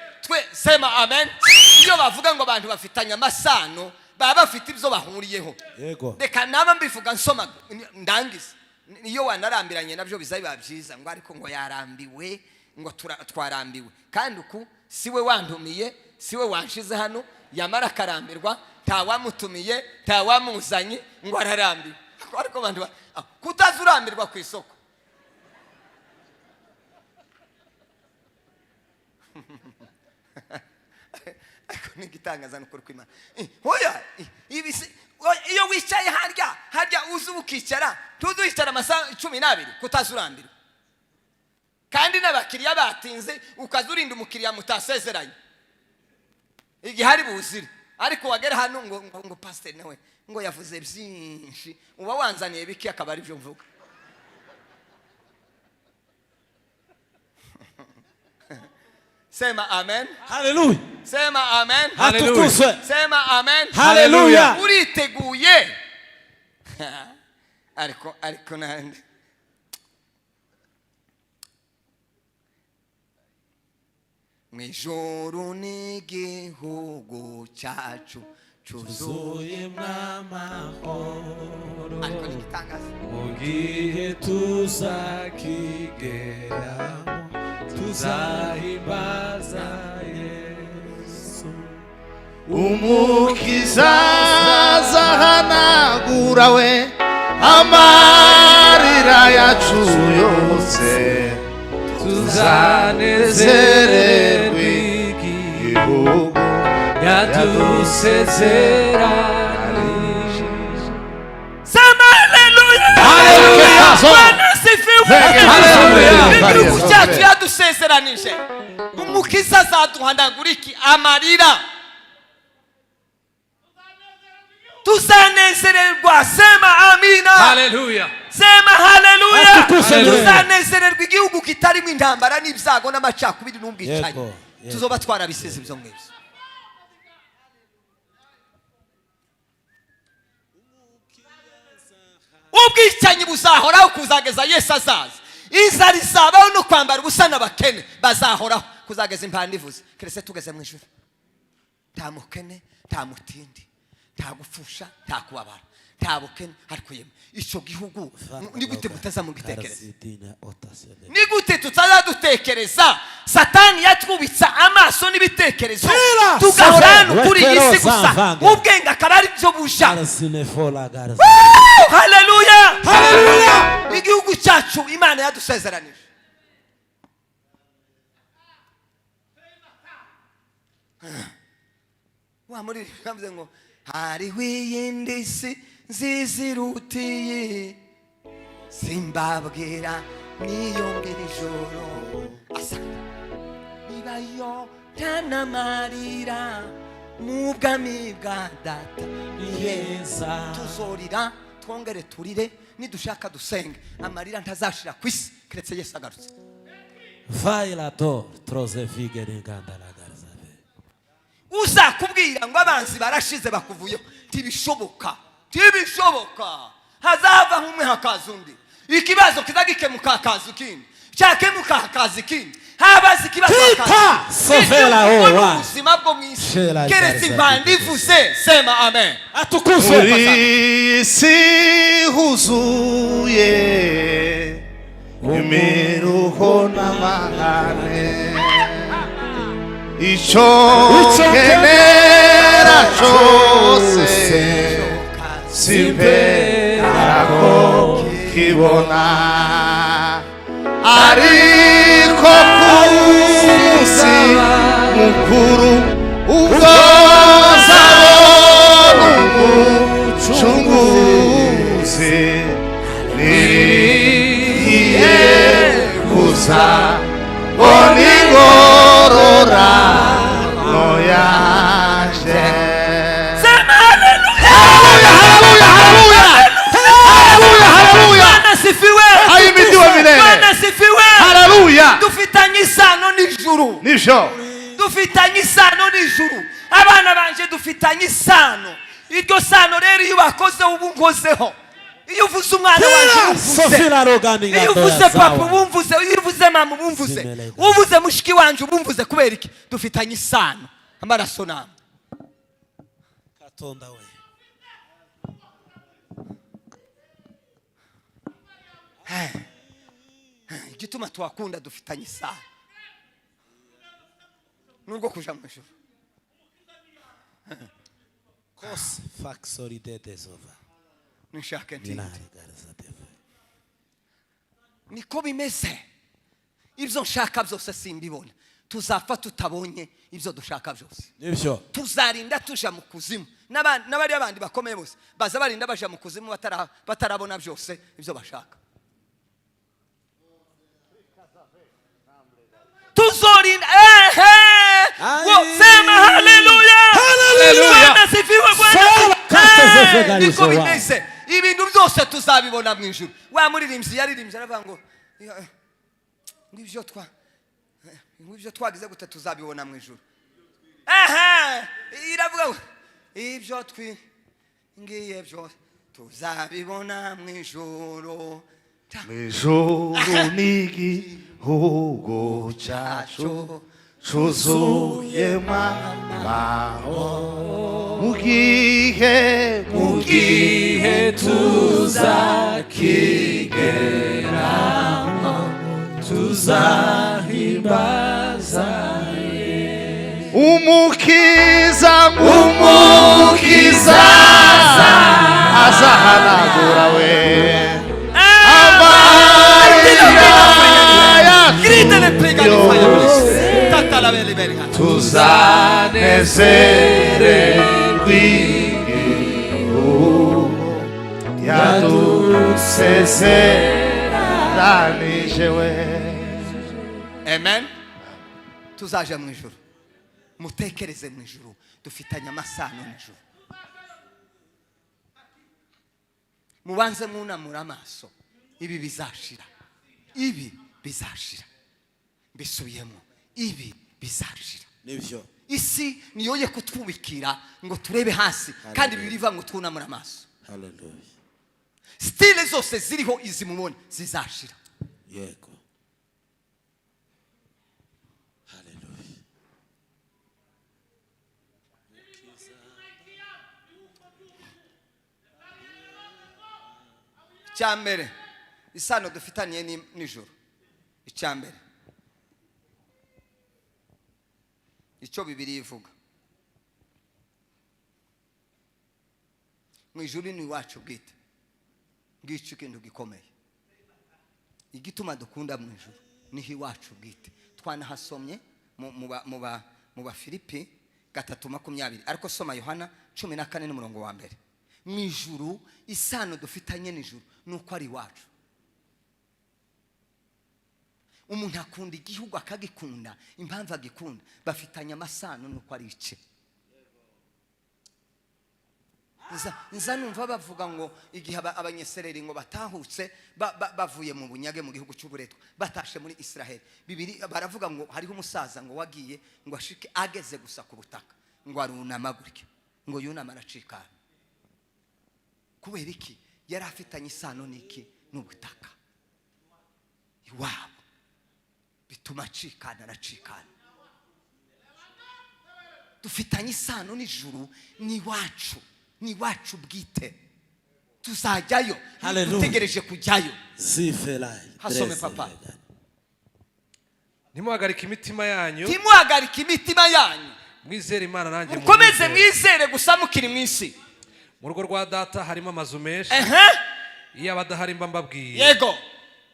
sema amen iyo bavuga ngo abantu bafitanye amasano baba bafite ibyo bahuriyeho yego reka naba mbivuga nsoma ndangiza iyo wanarambiranye nabyo bizabiba byiza ngo ariko ngo yarambiwe ngo twarambiwe kandi uku siwe wantumiye siwe wanshize hano yamara karambirwa ntawamutumiye ntawamuzanye ngo ararambiwe ariko abantu kutazurambirwa ku isoko nigitangaza n'ukuri kw'Imana hoya iyo wicaye harya uzi ukicara tuzicara amasaha 12 kutazurambirwa kandi n'abakiriya batinze ukazurinda umukiriya mutasezeranye igihe hari buzire ariko wagera hano ngo pastor nawe ngo yavuze byinshi uba wanzaniye biki akaba ari byo mvuga sema amen haleluya sema amen haleluya sema amen haleluya uriteguye ariko nande mwijoro n'igihugu cyacu cyuzuye n'amahoro ariko nigitangaza mu gihe tuzakigeramo tuzahimbaza Yesu. umukiza azahanagura we amarira yacu yose, tuzanezererwa igihugu yadusezeranije. Sema haleluya. Haleluya. Bwana asifiwe. Haleluya. Igihugu cyacu yadusezeranije. Umukiza azaduhanagura iki? Amarira. Tuzanezererwa. Sema amina. Haleluya. Sema haleluya. Haleluya. Tuzanezererwa igihugu kitarimo intambara n'ibyago n'amacakubiri n'ubwicanyi. Yego. Tuzoba twarabisize ibyo ngibyo. Ubwicanyi buzahoraho kuzageza Yesu azaza. Inzara izabaho no kwambara ubusa n'abakene bazahoraho kuzageza impanda ivuze. Keretse tugeze mu ijuru. Nta mukene, nta mutindi, nta gupfusha, nta kubabara, nta bukene. Ariko yemwe icyo gihugu ni gute mutaza mu gitekerezo? Ni gute tutazadutekereza? Satani yatwubitsa amaso n'ibitekerezo tugahora kuri iyi si gusa, ubwenge akaba ari byo busha. Haleluya. Haleluya. Igihugu cyacu Imana yadusezeranije. Wa muri kamze ngo hariho iyindi si nzizirutiye, simbabwira niyongera ijoro asa nibayo ntanamarira mu bwami bwa data yeza. Tuzorira twongere turire, nidushaka dusenge, amarira ntazashira ku isi keretse Yesu agarutse. Uzakubwira ngo abanzi barashize bakuvuyeho, tibishoboka, tibishoboka. Hazava umwe hakaza undi, ikibazo kizagikemuka hakaza ikindi, cyakemuka hakaza ikindi. Habaze ikibazo hakaza ubuzima bwo mu isi keretse impanda ivuze. Sema amen. Muri isi huzuye imiruho n'amahane, icyo ukenera cyose simbera ko kibona, ariko ku munsi mukuru ubwo nzabona umucunguzi nigiye kuza mbona ingororano yaje. Sema haleluya. Haleluya, haleluya, haleluya, haleluya. Bwana sifiwe. Ahimidiwe milele. Bwana sifiwe. Haleluya. Dufitanye isano n'ijuru. Nisho. Dufitanye isano n'ijuru. Abana banje dufitanye isano. Iryo sano rero iyo bakoze ubu nkozeho. Iyo uvuze umwana wanje umvuze, iyo uvuze papa ubumvuze, iyo uvuze mama ubumvuze, uvuze mushiki wanje ubumvuze. Kubera iki? Dufitanye isano, amaraso namwe. Katonda we. Igituma twakunda dufitanye isano nubwo kuja mu ijuru. Kos faxoride desova. Nishake nti niko bimeze. Ibyo nshaka byose simbibona, tuzapfa tutabonye ibyo dushaka byose. Nibyo. Tuzarinda tuja mu kuzimu. N'abari abandi bakomeye bose baza barinda baja mu kuzimu batarabona byose ibyo bashaka. Tuzorinda. Sema haleluya. Bwana sifiwe. Bwana niko bimeze. Ibintu byose tuzabibona mu ijuru. Wa muririmbyi yaririmbye aravuga ngo ngibyo twagize gute tuzabibona mu ijuru. Iravuga ibyo ngiye byo tuzabibona mu ijuru. Mu ijuru n'igihugu cyacu cyuzuyemo amahoro, mu gihe tuzakigeramo tuzahimbaza guhimbaza umukiza umukiza azahanagura we Gridele prega di fire. Tanta la vele bene. tuzanezererwe yadusezeranije we. Amen. Tuzaje mu ijuru. Mutekereze mu ijuru. Dufitanye amasano mu ijuru. Mubanze munamura amaso. Ibi bizashira. Ibi bizashira. Bisubiyemo. Ibi bizashira. nivyo Isi niyoye kutwubikira ngo turebe hasi kandi biriva ngo tunamura amaso. haleluya Stile zose ziriho izimubone zizashira. yego haleluya Icyambere isano dufitaniye n'ijuru. Icyambere icyo Bibiliya ivuga mu ijuru ni iwacu bwite. Ngicyo ikintu gikomeye. Igituma dukunda mu ijuru niho iwacu bwite. Twanahasomye mu Bafilipi 3:20 ariko soma Yohana 14 n'umurongo wa mbere. Mu ijuru isano dufitanye n'ijuru nuko ari iwacu. Umuntu akunda igihugu akagikunda, impamvu agikunda bafitanye amasano nuko ari ice. Nza numva bavuga ngo igihe abanyesereri ngo batahutse bavuye mu bunyage mu gihugu cy'uburetwa batashe muri Israel. Bibiri baravuga ngo hariho umusaza ngo wagiye ngo ashike ageze gusa ku butaka ngo arunama gutya ngo yunama aracikana. Kubera iki? Yari afitanye isano n'iki? N'ubutaka iwabo. Bituma acikana aracikana. Dufitanye isano n'ijuru ni wacu. Ni wacu bwite. Tuzajyayo. Dutegereje kujyayo. Zifelai. Hasome papa. Ntimuhagarike imitima yanyu. Ntimuhagarike imitima yanyu. Mwizere Imana nanjye mukomeze mwizere gusa mukiri mu isi. Mu rugo rwa data harimo amazu menshi. Iyo abadahari mba mbabwiye. Yego.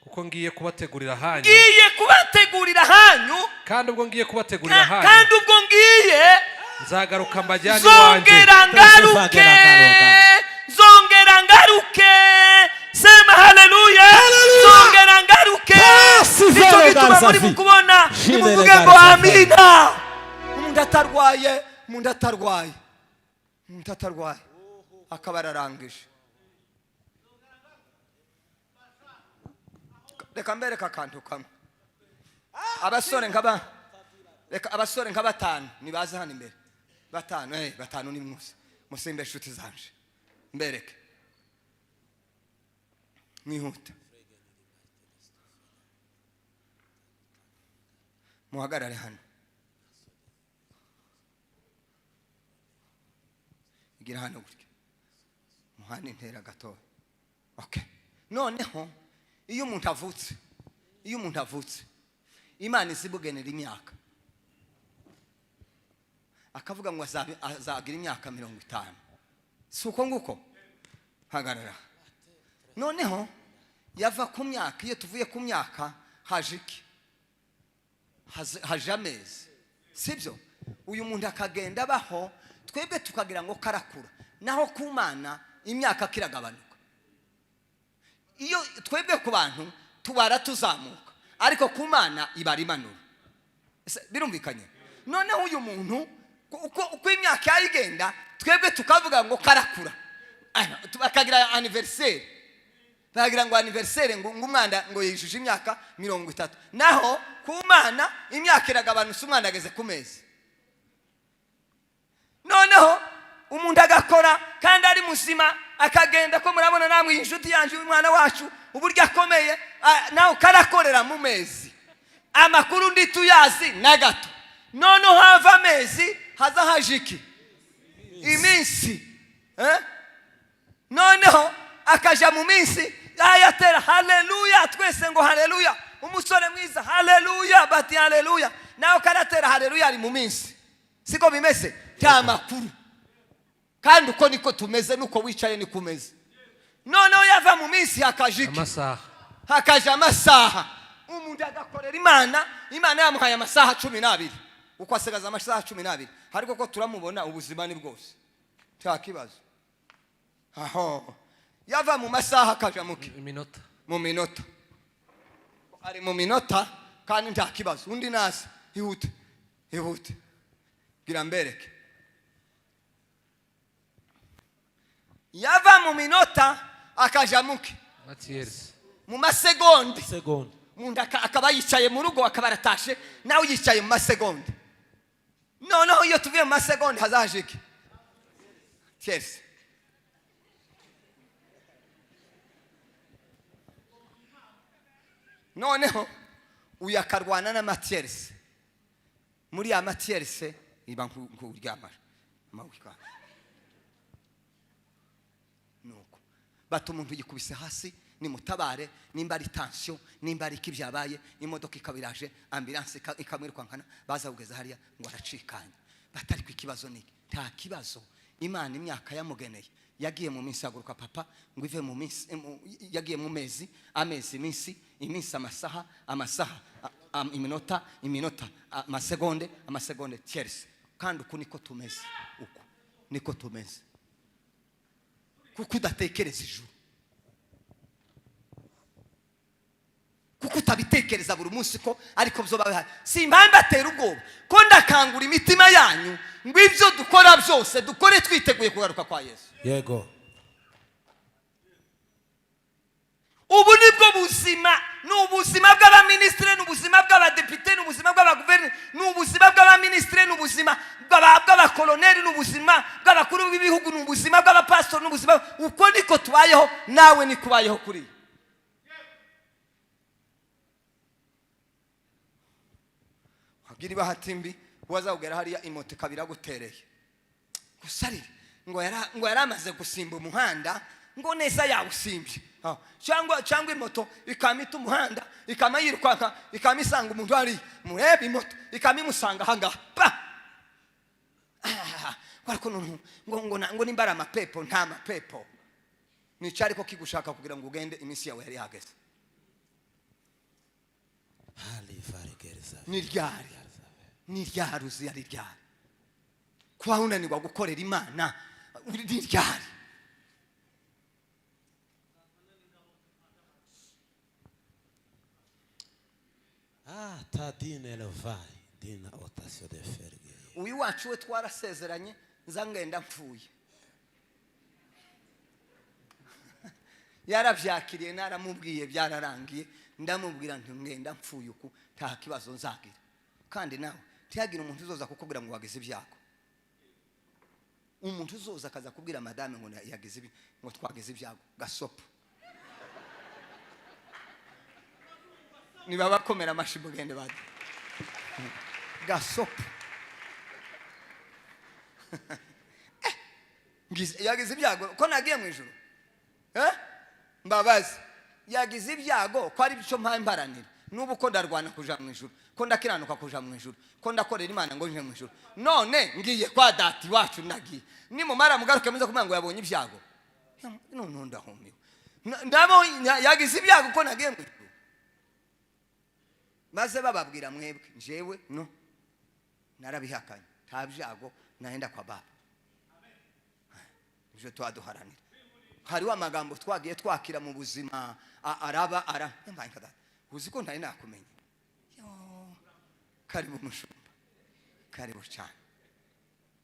Kuko ngiye kubategurira hanyu. Ngiye kubategurira hanyu. Kandi ubwo ngiye kubategurira hanyu. Kandi ubwo ngiye nzagaruka mbajyane iwanjye. Zongera ngaruke. Sema haleluya. Zongera ngaruke. Nicyo gituma muri mukubona nimuvuge ngo amina. Umuntu atarwaye akaba ararangije. Reka mbereka akantu kamwe. Abasore nka batanu nibaze hano imbere. Batanu ni mwose. Musimbe inshuti zanje. Mbereke. Mwihuta. Muhagarare hano. Igira hano gutya. Muhane intera gato. Okay. Noneho iyo umuntu avutse Imana isibugenera imyaka akavuga ngo azagira imyaka 50. Si uko nguko hagarara. Noneho yava ku myaka, iyo tuvuye ku myaka haje iki? Haje amezi. Sibyo? Uyu muntu akagenda baho twebwe tukagira ngo karakura. Naho ku Mana imyaka kiragabanuka. Iyo twebwe ku bantu tubara tuzamuka ariko ku Mana ibara imanura. Birumvikanye? Noneho uyu muntu uko imyaka yayigenda twebwe tukavuga ngo karakura. Bakagira anniversaire. Bagira ngo anniversaire ngo umwana ngo yijuje imyaka 30. Naho ku Mana imyaka iragabanuka umwana ageze ku mezi. Noneho umuntu agakora kandi ari muzima akagenda ko murabona namwe inshuti yanje umwana wacu uburyo akomeye nawe karakorera mu mezi. Amakuru ndi tuyazi na gato. Noneho hava amezi haza hajiki iminsi. Noneho akaja mu minsi ayatera haleluya twese ngo haleluya. umusore mwiza haleluya bati haleluya nawe karatera haleluya ari mu minsi siko bimeze nta makuru kandi uko niko tumeze nuko wicaye niko umeze noneho yava mu minsi hakaje amasaha umuntu agakorera imana yamuhaye amasaha 12 uko asigaza amasaha 12 ariko ko turamubona ubuzima ni bwose nta kibazo aho yava mu masaha akaja mu minota ari mu minota kandi nta kibazo undi nasi ihute gira mbereke yava mu minota akaja mu masegonde umuntu akaba yicaye mu rugo akaba aratashe nawe yicaye mu masegonde noneho iyo tuvuye mu masegonde hazaje iki tierce noneho uyakarwana na matierce muri ya matierce iba nkuryamara amawika nuko bato umuntu yikubise hasi ni mutabare nimba ari tension nimba ari kibyabaye imodoka ikabiraje ambulance ikamwirukankana baza kugeza hariya ngo aracikanye batari ku kibazo ni nta kibazo imana imyaka yamugeneye yagiye mu minsi yaguruka papa ngo ive mu minsi yagiye mu mezi amezi iminsi amasaha iminota amasegonde tierce kandi uko niko tumeze kuko udatekereza ijuru kuko utabitekereza buri munsi ko ariko byoba bihari simpambe atera ubwoba ko ndakangura imitima yanyu ngo ibyo dukora byose dukore twiteguye kugaruka kwa Yesu yego ubu nibwo buzima n'ubuzima bw'abaministre n'ubuzima bw'abadepite n'ubuzima bw'abaguverineri n'ubuzima bw'abaministre n'ubuzima bw'abakoloneli n'ubuzima bw'abakuru b'ibihugu n'ubuzima bw'abapastor n'ubuzima uko niko tubayeho nawe nikubayeho kuri Giri bahatimbi wazawugera hariya imoto kabira gutereye gusarira ngo yaramaze gusimba umuhanda ngo neza yawusimbye cyangwa imoto ikamita umuhanda ikamayirukanka ikamisanga umuntu ari murebe imoto ikamimusanga hanga pa kwariko ngo nimbara amapepo nta mapepo nicari ko kigushaka kugira ngo ugende iminsi yawe yari hageze ni ryari uzi yari ryari kuba unanirwa gukorera imana ni ryari uyu wacu we twarasezeranye nzangenda mpfuye yarabyakiriye naramubwiye byararangiye ndamubwira nti ngenda mpfuye uku nta kibazo nzagira kandi nawe tiyagira umuntu uzoza kukubwira ngo wagize ibyago umuntu uzoza akaza kubwira madame ngo yagize ngo twagize ibyago gasopo niba bakomera amashi bugende bade gasopo yagize ibyago ko nagiye mu ijuru mbabazi yagize ibyago ko ari byo mpambaranira nubu ko ndarwana kuja mu ijuru ko ndakiranuka kuja mu ijuru ko ndakorera imana ngo nje mu ijuru none ngiye kwa dati wacu nagiye nimumara mugaruke muze kumenya ngo yabonye ibyago none ndahumiwe ndabo yagize ibyago ko nagiye mu ijuru maze bababwira mwebwe njewe no narabihakanye nta byago naenda kwa baba nje twaduharanira hari wa magambo twagiye twakira mu buzima araba mbankada uziko ntari nakumenya karibu mushumba karibu cyane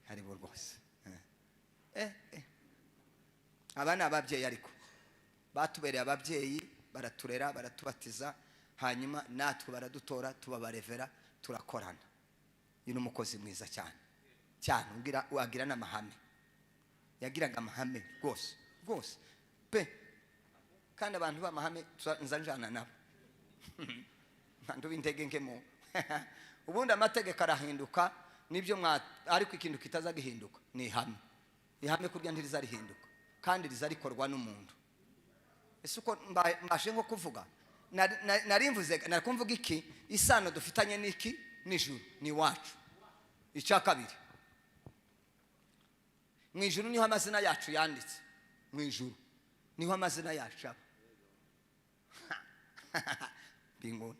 karibu rwose abana ababyeyi ariko batubereye ababyeyi baraturera baratubatiza hanyuma natwe baradutora tubabarevera turakorana ni umukozi mwiza cyane ugira n'amahame yagiraga amahame rwose pe kandi abantu b'amahame nzanjana nabo ntandu b'intege nkemo ubundi amategeko arahinduka nibyo ariko ikintu kitaza gihinduka ni ihame kurya ntiriza rihinduka kandi riza rikorwa n'umuntu ese uko mbashe nko kuvuga narimvuze nakumvuga iki isano dufitanye n'iki n'ijuru ni wacu icya kabiri mu ijuru niho amazina yacu yanditse mu ijuru niho amazina yacu aba bingone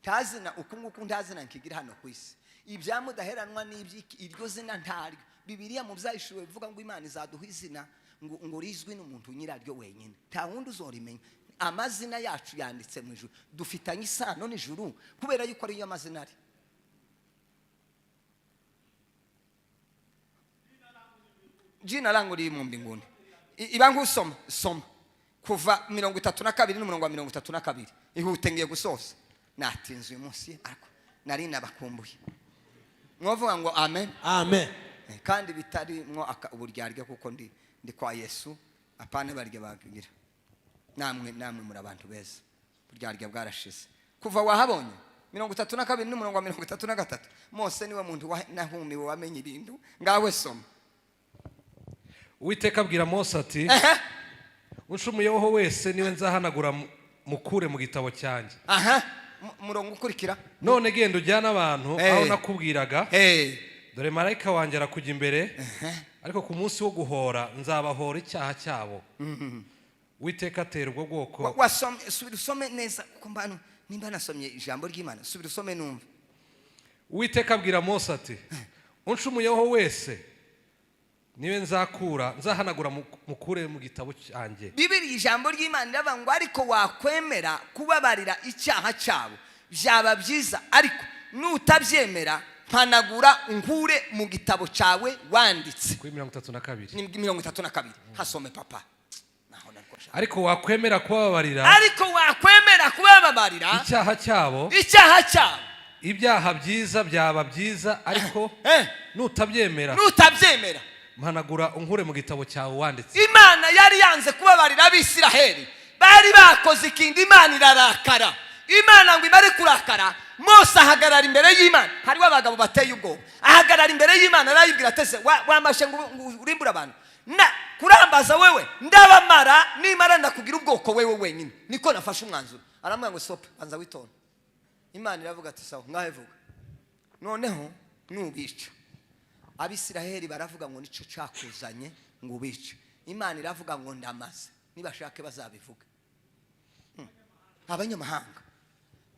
ntazina uku nguku ntazina nkigira hano ku isi ibyamudaheranwa n'ibyiki iryo zina ntaryo Bibiliya mu byayishuwe bivuga ngo Imana izaduha izina ngo rizwi n'umuntu nyiraryo wenyine nta wundi uzorimenya amazina yacu yanditse mu ijuru dufitanye isano n'ijuru kubera yuko ariyo amazina ari jina langu liri mu mbinguni ibangu soma kuva 32 n'umurongo wa 32 ihute ngiye gusoza natinze uyu munsi ariko nari nabakumbuye mwovuga ngo amen Amen. kandi bitari mwo uburyarya kuko ndi kwa Yesu apana barya bagira namwe muri abantu beza uburyarya bwarashize kuva wahabonye 32 n'umurongo wa 33 Mose niwe muntu nahumiwe wamenye ibintu ngawe soma Uwiteka abwira Mose ati uncumuyeho wese niwe nzahanagura mukure mu gitabo cyanjye murongo ukurikira none genda ujyana abantu aho nakubwiraga dore marayika wanjye arakujya imbere ariko ku munsi wo guhora nzabahora icyaha cyabo Uwiteka atera ubwo bwoko subira usome neza kuko mbano nimba nasomye ijambo ry'Imana subira usome numva Uwiteka abwira Mose ati uncumuyeho wese niwe nzahanagura mukure mu gitabo cyanjye Bibiri ijambo ry'Imana riravuga ngo ariko wakwemera kubabarira icyaha cyabo byaba byiza ariko nutabyemera mpanagura nkure mu gitabo cyawe wanditse kuri 32 ni 32 hasome papa ariko wakwemera kubabarira icyaha cyabo ibyaha byiza byaba byiza ariko nutabyemera mpanagura unkure mu gitabo cyawe wanditse Imana yari yanze kubabarira abisiraheli bari bakoze ikindi Imana irarakara Imana ngo imare kurakara Mose ahagarara imbere y'Imana hariho abagabo bateye ubwoba ahagarara imbere y'Imana arayibwira atese wamashe ngo urimbura abantu kurambaza wewe ndabamara nimara ndakugira ubwoko wewe wenyine niko nafashe umwanzuro aramubwira ngo stop anza witonda Imana iravuga ati sawa ngahe vuga noneho nubica abisiraheli baravuga ngo nico cyakuzanye ngo ubice Imana iravuga ngo ndamaze nibashake bazabivuga abanyamahanga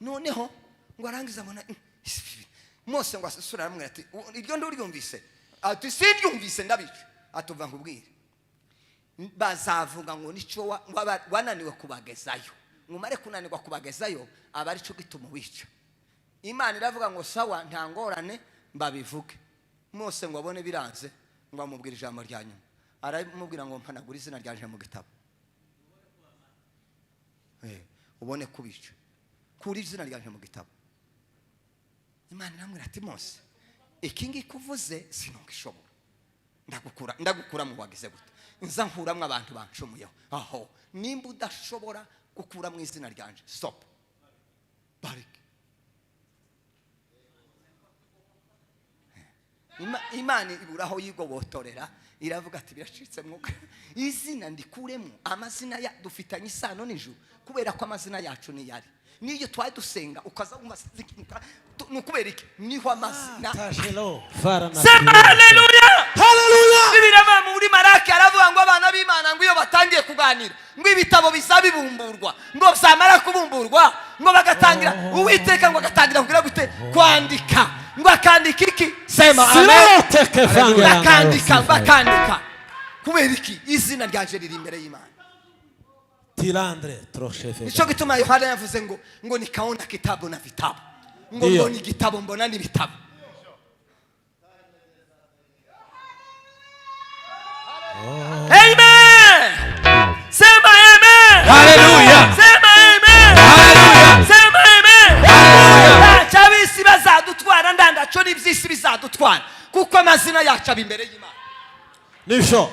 noneho ngo arangiza mbona Mose ngo asura aramubwira ati iryo nduryumvise ati sindyumvise ndabica atuva nkubwire bazavuga ngo nico wananiwe kubagezayo ngumare kunanirwa kubagezayo abari cyo gituma wica Imana iravuga ngo sawa ntangorane mbabivuge Mose ngo abone biranze ngo amubwire ijambo rya nyuma aramubwira ngo mpanagura izina ryanje mu gitabo ubone kubica kuri izina ryanje mu gitabo Imana iramubwira ati Mose iki ngikuvuze sinongishobora ndagukura mu wagize gute nza nkuramwe abantu bancumuyeho aho nimba udashobora gukura mu izina ryanje stop barike Imana iburaho yigobotorera iravuga ati biracitse mwuka izina ndikuremo amazina ya dufitanye isano n'ijuru kubera ko amazina yacu ni yari niyo twari dusenga ukaza umasikika nukubera iki niho amazina sema haleluya Bibirava muri Maraki aravuga ngo abana b'Imana ngo iyo batangiye kuganira ngo ibitabo bizabibumburwa ngo zamara kubumburwa ngo bagatangira Uwiteka ngo agatangira kugira gute kwandika ngo akandika iki sema amen bakandika kubera iki izina ryanje riri imbere y'Imana Tilandre troshefe nico gituma Yohana yavuze ngo nikaona kitabu na vitabu ngo mbona igitabo mbona n'ibitabo Amen. Sema amen. Hallelujah. Sema amen. Hallelujah. Sema amen. Hallelujah. Chabisi bazadutwara ndandacho n'ibyisi bizadutwara kuko amazina yacu imbere y'Imana. Nisho.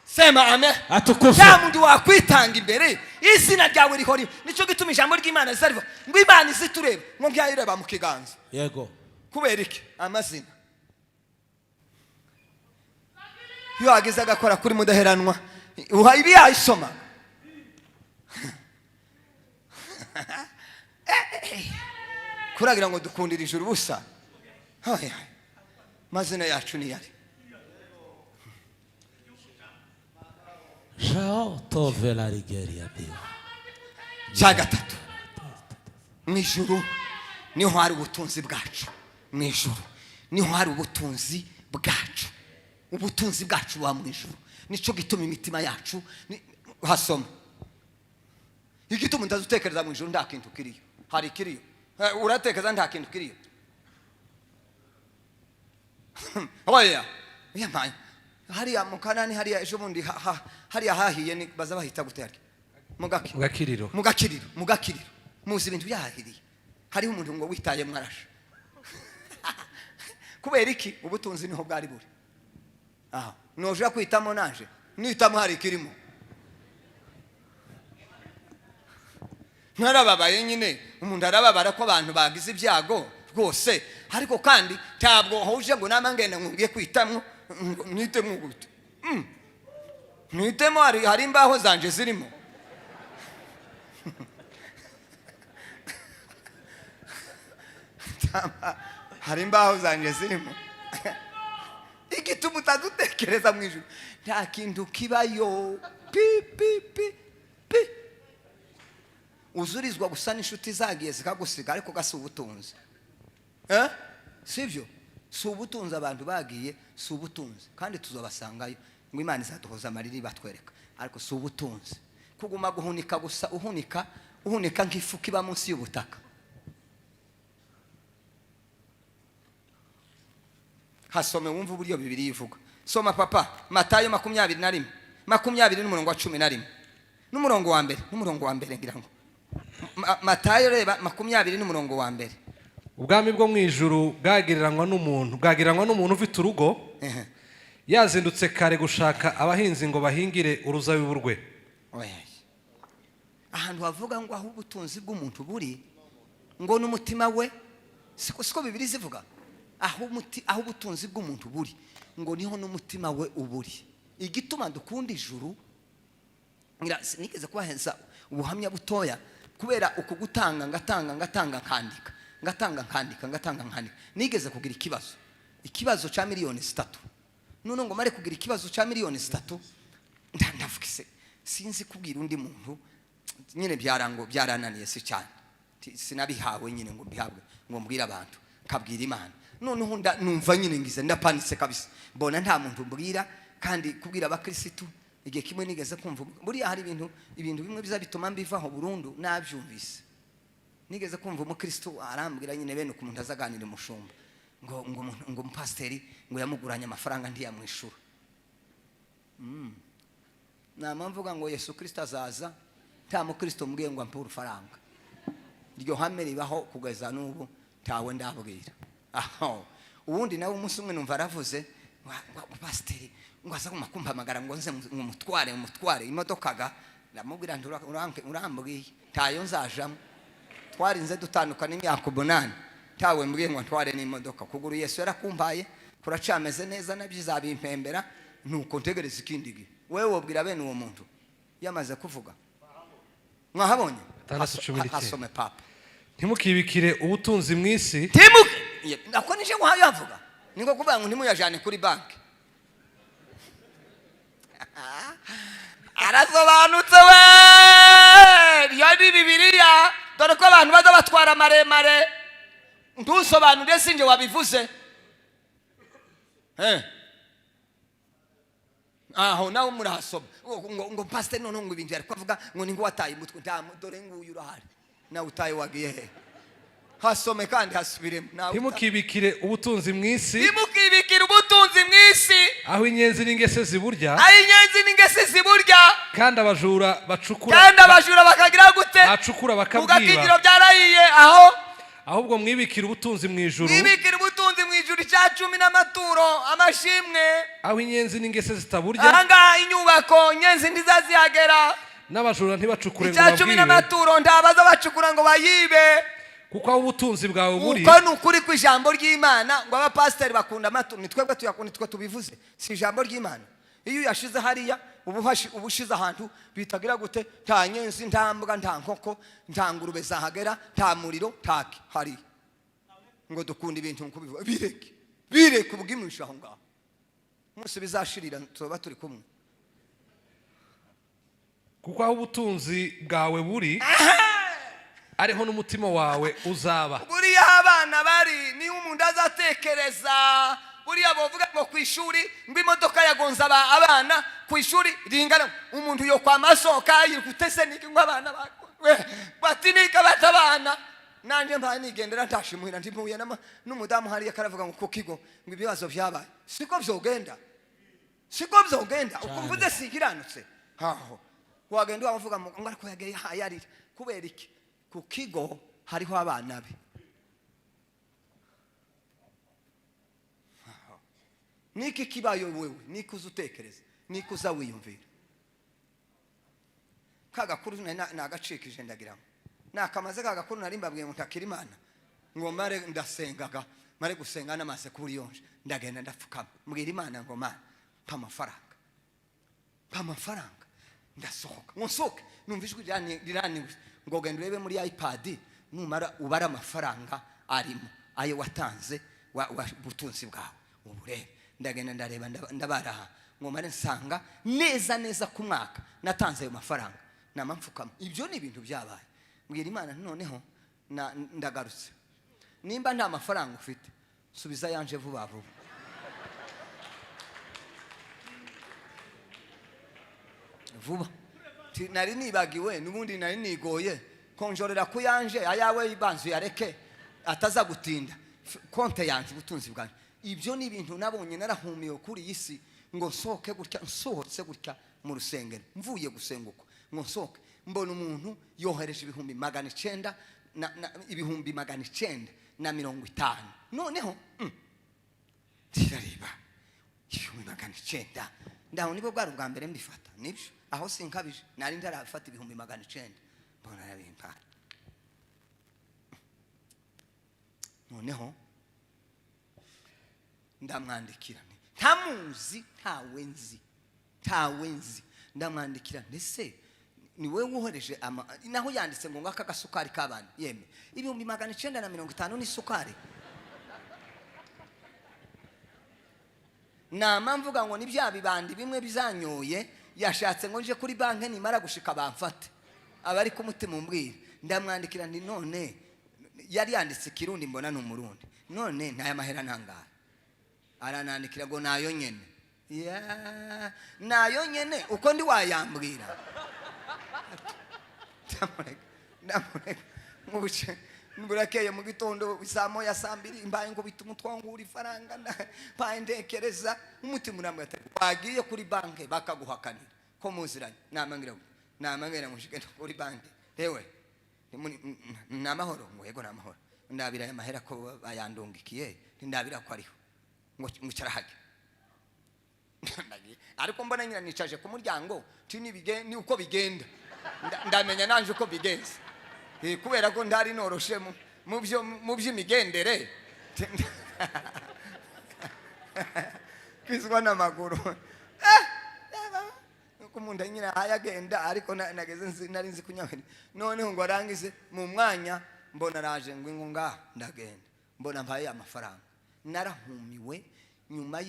Sema amen. Atukufu. Cyamundi wakwitanga imbere izina ryawe rihori nico gituma ijambo ry'Imana zariva ngo Imana izitureba ngo byayireba mu kiganza. Yego. Kubera iki amazina yo ageze agakora kuri mudaheranwa ibi yayisoma kuragira ngo dukundire ijuru ubusa. Oya, mazina yacu ni yari. Jao tove la rigeria Dio. Cya gatatu, mu ijuru niho hari ubutunzi bwacu. Mu ijuru niho hari ubutunzi bwacu. Ubutunzi bwacu buba mu ijuru. Nico gituma imitima yacu hasoma. Igituma ndazutekereza mu ijuru nta kintu kiriyo. Hari kiriyo. Uratekereza nta kintu kiriyo. Oya, yamaye. Hariya mu Kanani hariya ejo bundi hariya hahiye ni baza bahita gutera. Mugakiriro. Mugakiriro. Muzi ibintu byahiriye. Hariho umuntu ngo witaye mwarasha. Kubera iki ubutunzi niho bwari buri. Aha, noje kwitamo nanje. Nitamo hari kirimo. Narababaye nyine, umuntu arababara ko abantu bagize ibyago rwose, ariko kandi ntabwo hoje ngo namangenda ngiye kwitamo nitemo gute. Nitemo hari imbaho zanje zirimo. Hari imbaho zanje zirimo. Igituma utadutekereza mu ijuru nta kintu kibayo. Pi uzurizwa gusa n'inshuti zagiye zikagusiga ariko gasi ubutunzi. Sivyo? Si ubutunzi abantu bagiye, si ubutunzi kandi tuzobasangayo ngo Imana izaduhoza amariri batwereka, ariko si ubutunzi. Kuguma guhunika gusa uhunika nk'ifuka iba munsi y'ubutaka. Hasome wumva uburyo Bibiliya ivuga. Soma papa Matayo 21 n'umurongo wa 11 n'umurongo wa mbere ngira ngo. Matayo reba 20 n'umurongo wa mbere. Ubwami bwo mu ijuru bwagiriranywa n'umuntu ufite urugo yazindutse kare gushaka abahinzi ngo bahingire uruzabibu rwe. Ahantu havuga ngo aho ubutunzi bw'umuntu buri ngo n'umutima we, siko Bibiliya zivuga. Aho ubutunzi bw'umuntu buri ngo niho n'umutima we uburi. Igituma dukunda ijuru nigeze kubaheza ubuhamya butoya kubera uko gutanga ngatanga nkandika. Nigeze kugira ikibazo cya miliyoni 3. None ngo mare kugira ikibazo cya miliyoni 3 ndavugise sinzi kubwira undi muntu nyine byarananiye si cyane. Sinabihawe nyine ngo bihabwe ngo mbwira abantu kabwira Imana. Noneho numva nyine ngize ndapanitse kabisa. Mbona nta muntu mbwira kandi kubwira abakristo igihe kimwe nigeze kumva buri hari ibintu bimwe bizabituma mbivaho burundu nabyumvise. Nigeze kumva umukristo arambwira nyine bene uko umuntu azaganira umushumba ngo umupasteri ngo yamuguranye amafaranga ntiyamwishura. Namamvuga ngo Yesu Kristo azaza nta mukristo mbwiye ngo ampe urufaranga. Iryo hame ribaho kugeza n'ubu tawe ndabwira. Aho ubundi nawe umunsi umwe numva aravuze ngo pasiteri ngo aza kumpamagara ngo nze umutware imodoka ga ndamubwira urambwiye tayo nzajamo. Twarinze dutandukana imyaka 8 tawe mbwiye ngo ntware n'imodoka. Kuguru Yesu yarakumbaye kuracameze neza nabyizabimpembera nuko ntegereza ikindi gihe. Wewe wobwira bene uwo muntu yamaze kuvuga mwahabonye. Hasome papa Ntimukibikire ubutunzi mu isi. Nako nije guhayavuga ningo kuvuga ngo ntimuyajane kuri banki. Arasobanutse we yari Bibiliya. Dore ko abantu baza batwara maremare ntusobanure sinje wabivuze. Aho nawe murasoma ngo pastor none ngo ibintu ariko avuga ngo ningo wataye umutwe dore nguyu urahari na utaye wagiye he. Hasome kandi hasubiremo. Ntimukibikire ubutunzi mu isi. Ntimukibikire ubutunzi mu isi aho inyenzi n'ingese ziburya. Kandi abajura bakagira gute bacukura bakabwiba. Ugakigiro byarayiye aho. Ahubwo mwibikire ubutunzi mu ijuru. Mwibikire ubutunzi mu ijuru cya 10 n'amaturo amashimwe. Aho inyenzi n'ingese zitaburya. Ahanga inyubako inyenzi ndizazihagera. N'abajura ntibacukure ngo babwibe. Cya 10 n'amaturo ndabaza bacukura ngo bayibe. Kuko aho ubutunzi bwawe buri. Uko nukuri ku ijambo ry'Imana ngo abapasiteri bakunda amaturo. Nitwebwe tuyakunda twe tubivuze. Si ijambo ry'Imana. Iyo yashize hariya ubushize ahantu bitagira gute nta nyenzi nta mbwa nta nkoko nta ngurube zahagera nta muriro taki hari ngo dukunda ibintu nko bivuga bireke ubwimisha aho ngaho umunsi bizashirira tuba turi kumwe kuko aho ubutunzi bwawe buri ariho n'umutima wawe uzaba. buriya abana bari niyo umuntu azatekereza buriya bavuga ngo ku ishuri ngo imodoka yagonza abana ku ishuri ringana umuntu yo kwa masoka yirutese niki ngo abana batinika batabana nanje mbaye nigendera ntashimuhira ndimpuye n'umudamu hariya karavuga ngo kukigo ngo ibibazo byabaye siko byogenda ukumvuze sigiranutse haho wagenda wavuga ngo ariko yageye hayarira kubera iki ku kigo hariho abana be niki kibayo wewe niki uzutekereza niki uza wiyumvira kagakuru nagacikije ndagira nakamaze kagakuru nari mbabwiye mutakira Imana ngo mare ndasengaga mare gusenga n'amase kuri yonje ndagenda ndapfukama mbwira Imana ngo Mana pa amafaranga ndasohoka nsohoke numva ijwi rirani ngo genda urebe muri iPad numara ubara amafaranga arimo ayo watanze butunzi bwawe uburebe ndagenda ndareba ndabaraha ngo mare nsanga neza ku mwaka natanze ayo mafaranga namamfukama ibyo ni ibintu byabaye mbwira Imana noneho ndagarutse nimba nta mafaranga ufite subiza yanje vuba nari nibagiwe nubundi nari nigoye konjorera kuyanje ayawe ibanzu yareke ataza gutinda konte yanje ubutunzi bwanjye ibyo ni ibintu nabonye narahumiye kuri isi ngo nsohoke gutya nsohotse gutya mu rusengero mvuye gusenguka ngo nsohoke mbona umuntu yohereje ibihumbi 900 ibihumbi 950 noneho ndirareba ibihumbi 900 ndaho nibo bwari ubwa mbere mbifata nibyo aho sinkabije nari ndarafata ibihumbi 900 mbona yabimpa noneho ndamwandikira ntamuzi ntawe nzi ndamwandikira ndetse ni wewe wohereje naho yanditse ngo ngaka gasukari kabana yeme ibihumbi 950 ni sukari nama mvuga ngo ni bya bibandi bimwe bizanyoye yashatse ngo nje kuri banke nimara gushika bamfate abari ku mutima umbwira ndamwandikira ndi none yari yanditse kirundi mbona n'umurundi none ntaya mahera ntangara aranandikira ngo nayo nyene nayo nyene uko ndi wayambwira ndamureka mubuce Mburakeye mu gitondo bisamo ya 2 imbaye ngo bituma twangura ifaranga paye ndekereza umutima uramwe wagiye kuri banke bakaguhakanira ko muziranye namangira mushike kuri banke ewe namahoro ngo yego namahoro ndabira ya mahera ko bayandungikiye ndabira ko ariho ngo mucarahage ariko mbona nyina nicaje ku muryango ni uko bigenda ndamenya nanje uko bigenze kubera ko ndari noroshe mu by'imigendere kwizwa n'amaguru nuko umuntu nyina ayagenda ariko nageze nari nzi kunyabera noneho ngo arangize mu mwanya mbona raje ngo ingunga ndagenda mbona mpaye amafaranga narahumiwe nyuma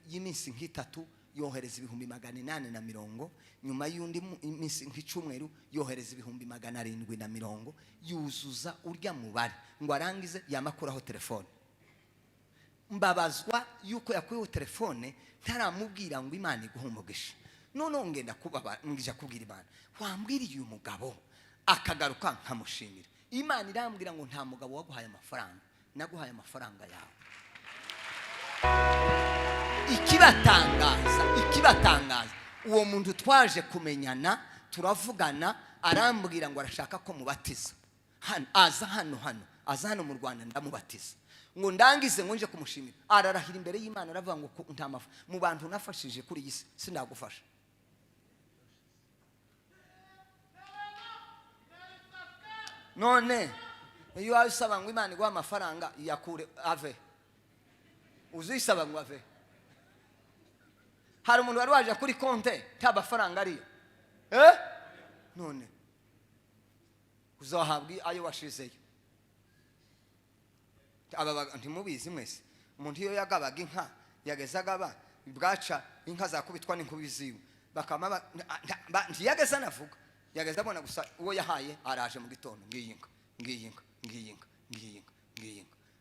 y'iminsi nk'itatu yohereza ibihumbi 850 nyuma y'undi iminsi nk'icumweru yohereza ibihumbi 750 yuzuza urya mubare ngo arangize yamakuraho telefone mbabazwa yuko yakuyeho telefone ntaramubwira ngo Imana iguhumugisha none ngenda ngija kubwira Imana wambwiriye uyu mugabo akagaruka nkamushimira Imana irambwira ngo nta mugabo waguhaye amafaranga naguhaye amafaranga yawe ikibatangaza uwo muntu twaje kumenyana turavugana arambwira ngo arashaka ko mubatiza aza hano mu Rwanda ndamubatiza ngo ndangize ngo nje kumushimira ararahira imbere y'Imana aravuga ngo ntamafa mu bantu nafashije kuri iyi sindagufasha none iyo wasaba ngo Imana iguha amafaranga yakure ave uzisaba ngo ave hari umuntu wari waje kuri konte tabafaranga ariyo none uzahabwi ayo washizeyo ntimubizi mwese umuntu iyo yagabaga inka yageza agaba bwaca inka zakubitwa n'inkubi ziwe bakama ntiyageza navuga yageza abona gusa uwo yahaye araje mu gitondo ngiyinka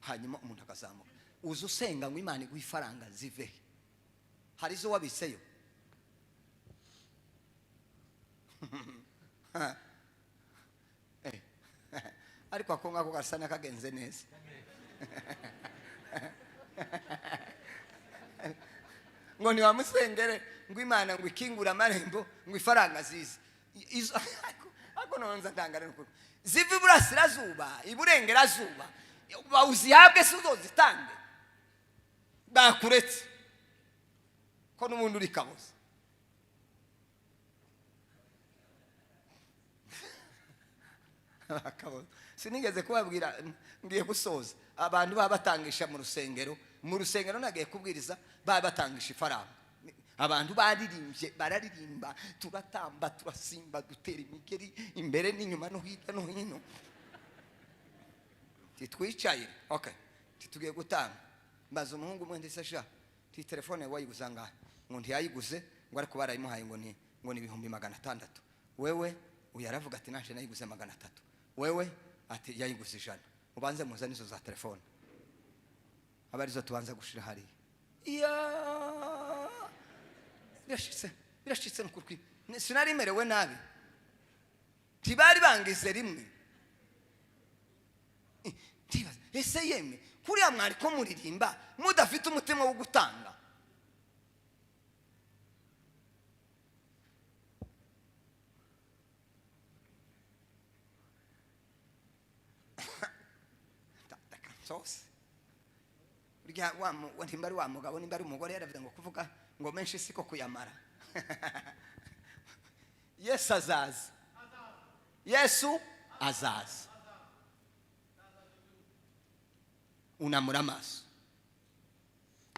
hanyuma umuntu akazamuka uza usenga ngo Imana iguhe ifaranga zivehe hari izo wabiseyo ariko ako ngako gasa n'akagenze neza ngo ntiwamusengere ngo Imana ngo ikingura amarembo ngo ifaranga zize ako nonza ndangana n'ukuri ziva iburasirazuba iburengerazuba bawuzihabwe si uzozitange bakuretse ko n'ubundi uri kabuza sinigeze kubabwira ngiye gusoza abantu baba batangisha mu rusengero nagiye kubwiriza baba batangisha ifaranga abantu bararirimba turatamba turasimba dutera imigeri imbere n'inyuma no hirya no hino titwicaye okay titugiye gutanga mbaza umuhungu umwe ndetse sha telefone wayiguza ngahe ngo ntiyayiguze ngo ariko barayimuhaye ngo ni 600 wewe uyaravuga ati naje nayiguze 300 wewe ati yayiguze 100 ubanze muza nizo za telefone abarizo tubanza gushira hari birashitse n'ukuri sinari merewe nabi tibari bangize rimwe ese yemwe kuriya mwari ko muririmba mudafite umutima wo gutanga burya ntimbari wa mugabo nimbari umugore yaravuze ngo kuvuga ngo menshi siko kuyamara Yesu azaza unamura amaso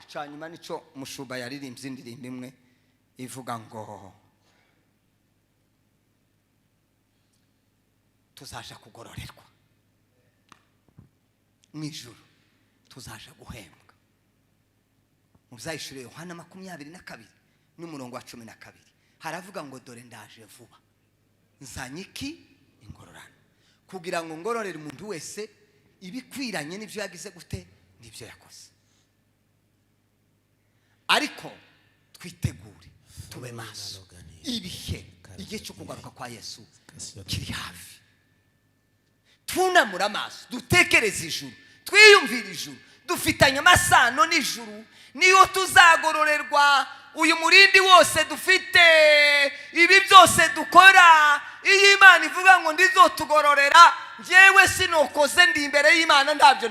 cyanyuma nico mushuba yaririmbye indirimbo imwe ivuga ngo tuzaje kugororerwa mwijuru tuzaje guhembwa muzayishire Yohana 22 n'umurongo wa 12 haravuga ngo dore ndaje vuba nzanyiki ingororano kugira ngo ngororere umuntu wese ibikwiranye n'ibyo yagize gute n'ibyo yakoze ariko twitegure tube maso ibihe igihe cyo kugaruka kwa Yesu kiri hafi tunamura amaso dutekereze ijuru twiyumvira ijuru dufitanye amasano n'ijuru niyo tuzagororerwa uyu murindi wose dufite ibi byose dukora iyi Imana ivuga ngo ndizotugororera njyewe sinokoze ndi imbere y'Imana ndabyo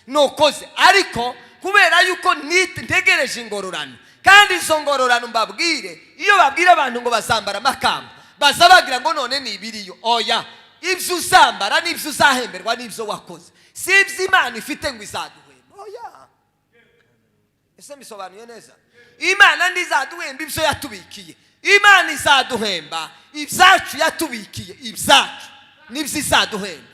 nokoze ariko kubera yuko ntegereje ingororano kandi izo ngororano mbabwire iyo babwira abantu ngo bazambara amakamba bazabagira ngo none ni ibiriyo oya ibyo uzambara n'ibyo uzahemberwa n'ibyo wakoze si ibyo Imana ifite ngo izaduhemba oya ese misobanuye neza Imana ndizaduhemba ibyo yatubikiye Imana izaduhemba ibyacu yatubikiye ibyacu n'ibyo izaduhemba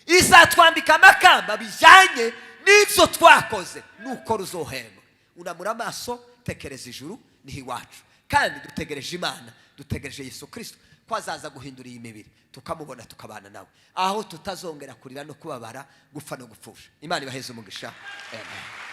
izatwambika amakamba bijyanye n'ibyo twakoze nuko ruzohemba unamura amaso tekereza ijuru niho iwacu kandi dutegereje Imana dutegereje Yesu Kristo ko azaza guhindura iyi mibiri tukamubona tukabana nawe aho tutazongera kurira no kubabara gupfa no gupfusha Imana ibaheze umugisha amen.